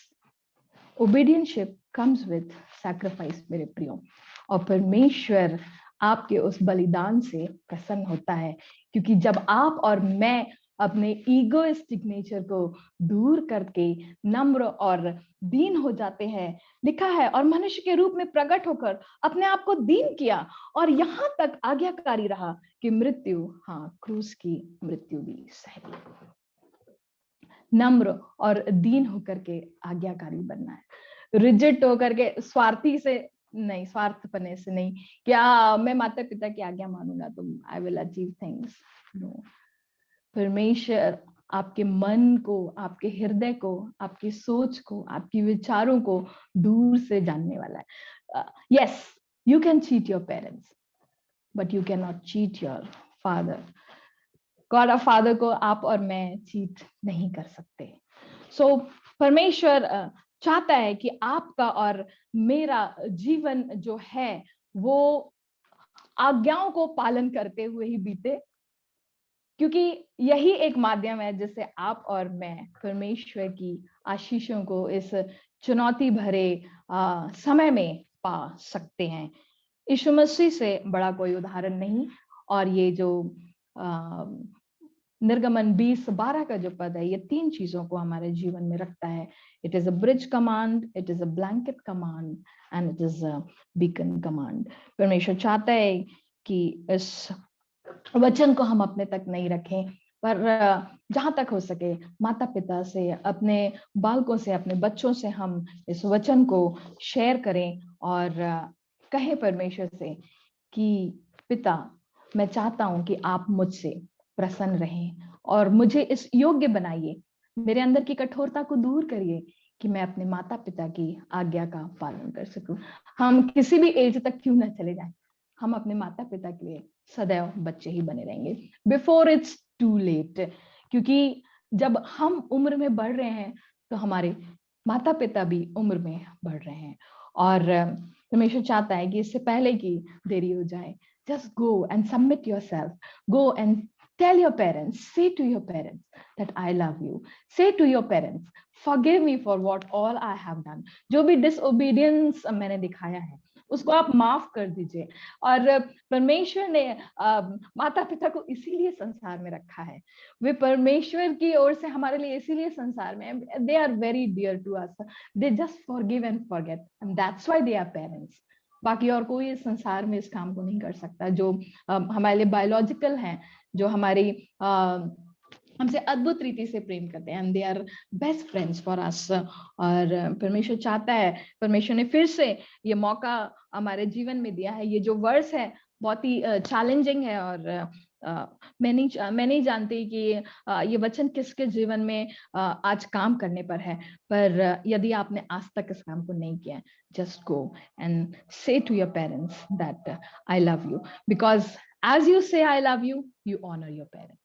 Obedience comes with sacrifice मेरे प्रियो, और परमेश्वर आपके उस बलिदान से प्रसन्न होता है, क्योंकि जब आप और मैं अपने ईगोइस्टिक नेचर को दूर करके नम्र और दीन हो जाते हैं, लिखा है और मनुष्य के रूप में प्रकट होकर अपने आप को दीन किया और यहाँ तक आज्ञाकारी रहा कि मृत्यु, हाँ क्रूस की मृत्यु भी सह ली। नम्र और दीन होकर के आज्ञाकारी बनना है, रिजिड होकर के स्वार्थी से नहीं, स्वार्थपने से नहीं, क्या मैं माता पिता की आज्ञा मानूंगा तो I will achieve things. No, परमेश्वर आपके मन को, आपके हृदय को, आपकी सोच को, आपकी विचारों को दूर से जानने वाला है। Yes, you can cheat your parents but you can not cheat your father. God of father को आप और मैं चीट नहीं कर सकते। सो परमेश्वर चाहता है कि आपका और मेरा जीवन जो है वो आज्ञाओं को पालन करते हुए ही बीते, क्योंकि यही एक माध्यम है जिससे आप और मैं परमेश्वर की आशीषों को इस चुनौती भरे समय में पा सकते हैं। यीशु मसीह से बड़ा कोई उदाहरण नहीं। और ये जो निर्गमन 20:12 का जो पद है, ये 3 चीजों को हमारे जीवन में रखता है। It is a bridge command, it is a blanket command and it is a beacon command. परमेश्वर चाहता है कि इस वचन को हम अपने तक नहीं रखें, पर जहां तक हो सके माता पिता से, अपने बालकों से, अपने बच्चों से हम इस वचन को शेयर करें और कहें परमेश्वर से कि पिता, मैं चाहता हूं कि आप मुझसे प्रसन्न रहें और मुझे इस योग्य बनाइए, मेरे अंदर की कठोरता को दूर करिए कि मैं अपने माता पिता की आज्ञा का पालन कर सकूं। हम किसी भी एज तक क्यों ना चले जाएं, हम अपने माता पिता के लिए सदैव बच्चे ही बने रहेंगे बिफोर इट्स टू लेट। क्योंकि जब हम उम्र में बढ़ रहे हैं तो हमारे माता पिता भी उम्र में बढ़ रहे हैं, और परमेश्वर चाहता है कि इससे पहले कि देरी हो जाए, just go and submit yourself, go and tell your parents, say to your parents that I love you, say to your parents forgive me for what all I have done। जो भी disobedience मैंने दिखाया है उसको आप माफ कर दीजिए। और परमेश्वर ने माता पिता को इसीलिए संसार में रखा है, वे परमेश्वर की ओर से हमारे लिए इसीलिए संसार में, they are very dear to us, they just forgive and forget and that's why they are parents. बाकी और कोई इस संसार में इस काम को नहीं कर सकता। जो हमारे लिए बायोलॉजिकल हैं, जो हमारी हमसे अद्भुत रीति से प्रेम करते हैं, and they are best friends for us. और परमेश्वर चाहता है, परमेश्वर ने फिर से ये मौका हमारे जीवन में दिया है। ये जो वर्ष है बहुत ही चैलेंजिंग है, और मैं नहीं जानती कि ये वचन किसके जीवन में आज काम करने पर है, पर यदि आपने आज तक इस काम को नहीं किया, just go and say to your parents that I love you, because as you say I love you, you honor your parents.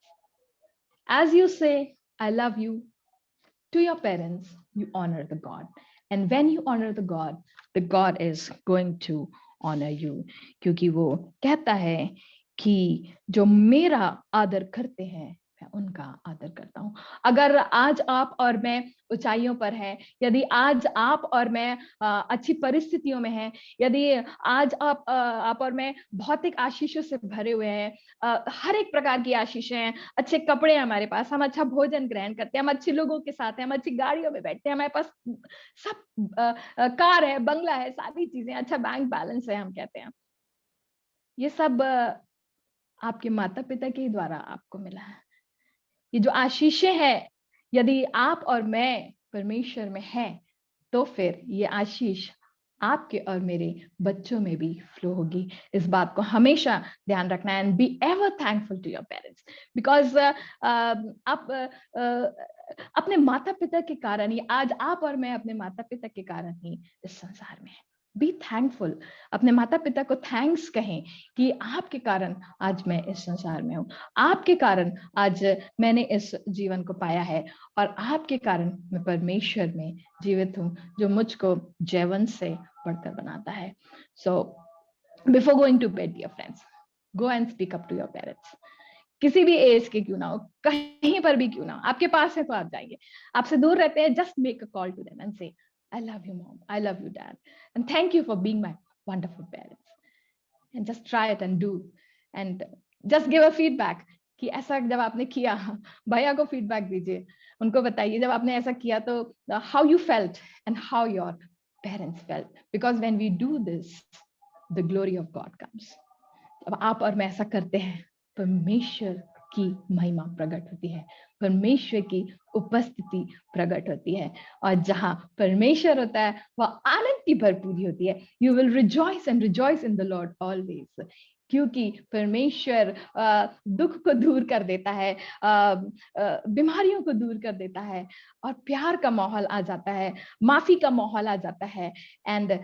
As you say I love you to your parents, you honor the God, and when you honor the God is going to honor you, क्योंकि वो कहता है कि जो मेरा आदर करते हैं मैं उनका आदर करता हूं। अगर आज आप और मैं ऊंचाइयों पर हैं, यदि आज आप और मैं अच्छी परिस्थितियों में हैं, यदि आज आप और मैं भौतिक आशीषों से भरे हुए हैं, हर एक प्रकार की आशीषें हैं, अच्छे कपड़े हैं हमारे पास, हम अच्छा भोजन ग्रहण करते हैं, हम अच्छे लोगों के साथ हैं, हम अच्छी गाड़ियों में बैठते हैं, हमारे पास सब कार है, बंगला है, सारी चीजें, अच्छा बैंक बैलेंस है, हम कहते हैं ये सब आपके माता पिता के द्वारा आपको मिला है। ये जो आशीषें है, यदि आप और मैं परमेश्वर में हैं, तो फिर ये आशीष आपके और मेरे बच्चों में भी फ्लो होगी। इस बात को हमेशा ध्यान रखना है। And be ever thankful to your parents, because आप अपने माता पिता के कारण ही, आज आप और मैं अपने माता पिता के कारण ही इस संसार में है। बी थैंकफुल, अपने माता पिता को थैंक्स कहें कि आपके कारण आज मैं इस संसार में हूँ, आपके कारण आज मैंने इस जीवन को पाया है, और आपके कारण मैं परमेश्वर में जीवित हूँ, जो मुझको जैवन से बढ़कर बनाता है। So before going to bed, dear friends, go and speak up to your parents. किसी भी एज के क्यों ना हो, कहीं पर भी क्यों ना हो, आपके पास है तो आप जाइए। आपसे दूर रहते हैं, just make a call to them and say, I love you, Mom. I love you, Dad. And thank you for being my wonderful parents. And just try it and do. And just give a feedback कि ऐसा जब आपने किया, भैया को feedback दीजिए, उनको बताइए जब आपने ऐसा किया तो how you felt and how your parents felt. Because when we do this, the glory of God comes. अब आप और मैं ऐसा करते हैं, परमेश्वर की महिमा प्रकट होती है, परमेश्वर की उपस्थिति प्रकट होती है, और जहां परमेश्वर होता है वह आनंद की भरपूरी होती है। You will rejoice and rejoice in the Lord always, क्योंकि परमेश्वर दुख को दूर कर देता है, बीमारियों को दूर कर देता है, और प्यार का माहौल आ जाता है, माफी का माहौल आ जाता है, एंड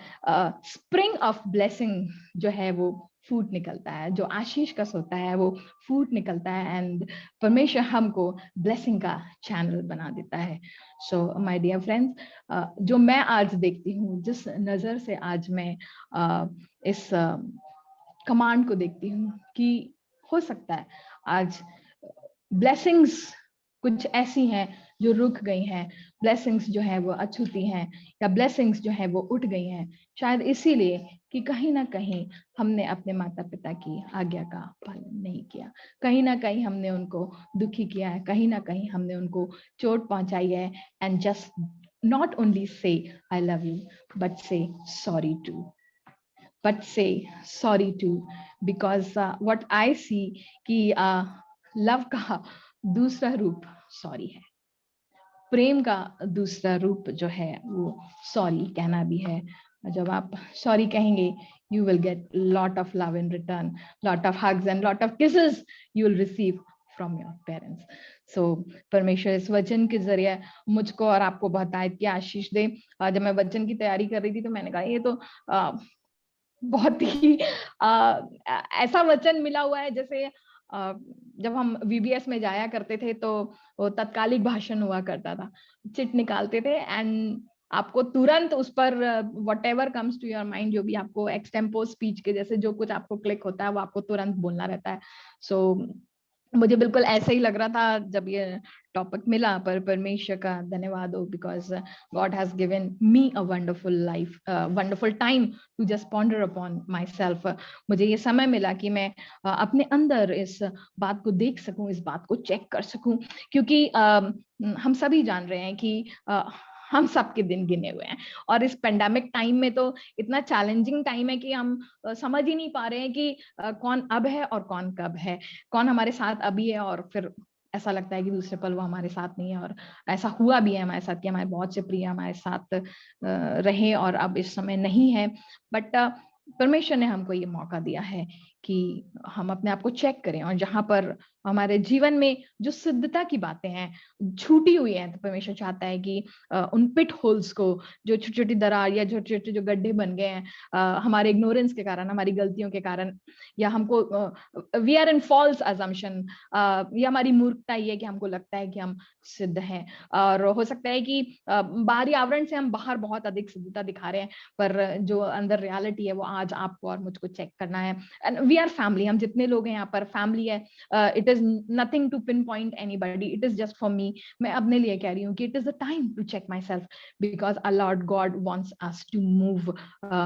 स्प्रिंग ऑफ ब्लेसिंग जो है वो फूट निकलता है, जो आशीष का सोता है वो फूट निकलता है, एंड परमेश्वर हमको ब्लेसिंग का चैनल बना देता है। सो माय डियर फ्रेंड्स, जो मैं आज देखती हूँ, जिस नजर से आज मैं इस कमांड को देखती हूँ, कि हो सकता है आज ब्लेसिंग्स कुछ ऐसी हैं जो रुक गई हैं, ब्लेसिंग्स जो है वो अछूती हैं, या ब्लेसिंग्स जो है वो उठ गई हैं, शायद इसीलिए कि कहीं ना कहीं हमने अपने माता पिता की आज्ञा का पालन नहीं किया, कहीं ना कहीं हमने उनको दुखी किया है, कहीं ना कहीं हमने उनको चोट पहुंचाई है। And just not only say I love you, but say sorry too, but say sorry too, because what I see कि लव का दूसरा रूप सॉरी है, प्रेम का दूसरा रूप जो है वो सॉरी कहना भी है। जब आप सॉरी कहेंगे, you will get lot of love in return, lot of hugs and lot of kisses you will receive from your parents. So परमेश्वर इस वचन के जरिए मुझको और आपको बहुतायत की आशीष दे। जब मैं वचन की तैयारी कर रही थी तो मैंने कहा ये तो बहुत ही ऐसा वचन मिला हुआ है, जैसे जब हम VBS में जाया करते थे तो वो तत्कालिक भाषण हुआ करता था, चिट निकालते थे एंड आपको तुरंत उस पर whatever comes to your mind, जो भी आपको एक्सटेम्पो स्पीच के जैसे जो कुछ आपको क्लिक होता है वो आपको तुरंत बोलना रहता है। सो मुझे बिल्कुल ऐसा ही लग रहा था जब ये टॉपिक मिला, पर परमेश्वर का धन्यवाद हो, because God has given me a wonderful life, wonderful time to just ponder upon my self. मुझे ये समय मिला कि मैं अपने अंदर इस बात को देख सकूं, इस बात को चेक कर सकूं, क्योंकि हम सभी जान रहे हैं कि हम सबके दिन गिने हुए हैं, और इस पेंडेमिक टाइम में तो इतना चैलेंजिंग टाइम है कि हम समझ ही नहीं पा रहे हैं कि कौन अब है और कौन कब है, कौन हमारे साथ अभी है और फिर ऐसा लगता है कि दूसरे पल वो हमारे साथ नहीं है। और ऐसा हुआ भी है हमारे साथ कि हमारे बहुत से प्रिय हमारे साथ रहे और अब इस समय नहीं है, बट परमेश्वर ने हमको ये मौका दिया है कि हम अपने आप को चेक करें, और जहां पर हमारे जीवन में जो सिद्धता की बातें हैं छूटी हुई हैं, तो परमेश्वर चाहता है कि उन पिट होल्स को, जो छोटी छोटी दरार या छोटे छोटे जो गड्ढे बन गए हैं हमारे इग्नोरेंस के कारण, हमारी गलतियों के कारण, या हमको we are in false assumption, ये हमारी मूर्खता ही है कि हमको लगता है कि हम सिद्ध हैं, और हो सकता है कि बाहरी आवरण से हम बाहर बहुत अधिक सिद्धता दिखा रहे हैं, पर जो अंदर रियलिटी है वो आज आपको और मुझको चेक करना है। एंड वी आर फैमिली, हम जितने लोग हैं यहाँ पर फैमिली है। It is nothing to pin point anybody, it is just for me. मैं अपने लिए कह रही हूँ कि it is a time to check my self, because a lord God wants us to move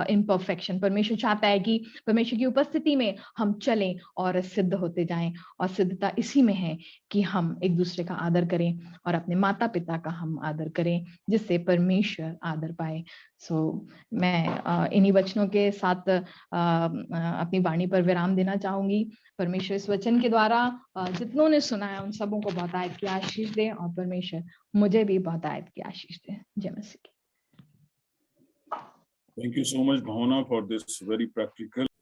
in perfection. परमेश्वर चाहता है कि परमेश्वर की उपस्थिति में हम चलें और सिद्ध होते जाएं, और सिद्धता इसी में है कि हम एक दूसरे का आदर करें और अपने माता पिता का हम आदर करें, जिससे परमेश्वर आदर पाए। सो मैं इन्हीं वचनों के साथ साथ अपनी वाणी पर विराम देना चाहूंगी। परमेश्वर इस वचन के द्वारा जितनों ने सुना है उन सबों को बहुतायत की आशीष दे और परमेश्वर मुझे भी बहुतायत की आशीष दे। जय मसीह की। Thank you so much, Bhavana, for this very practical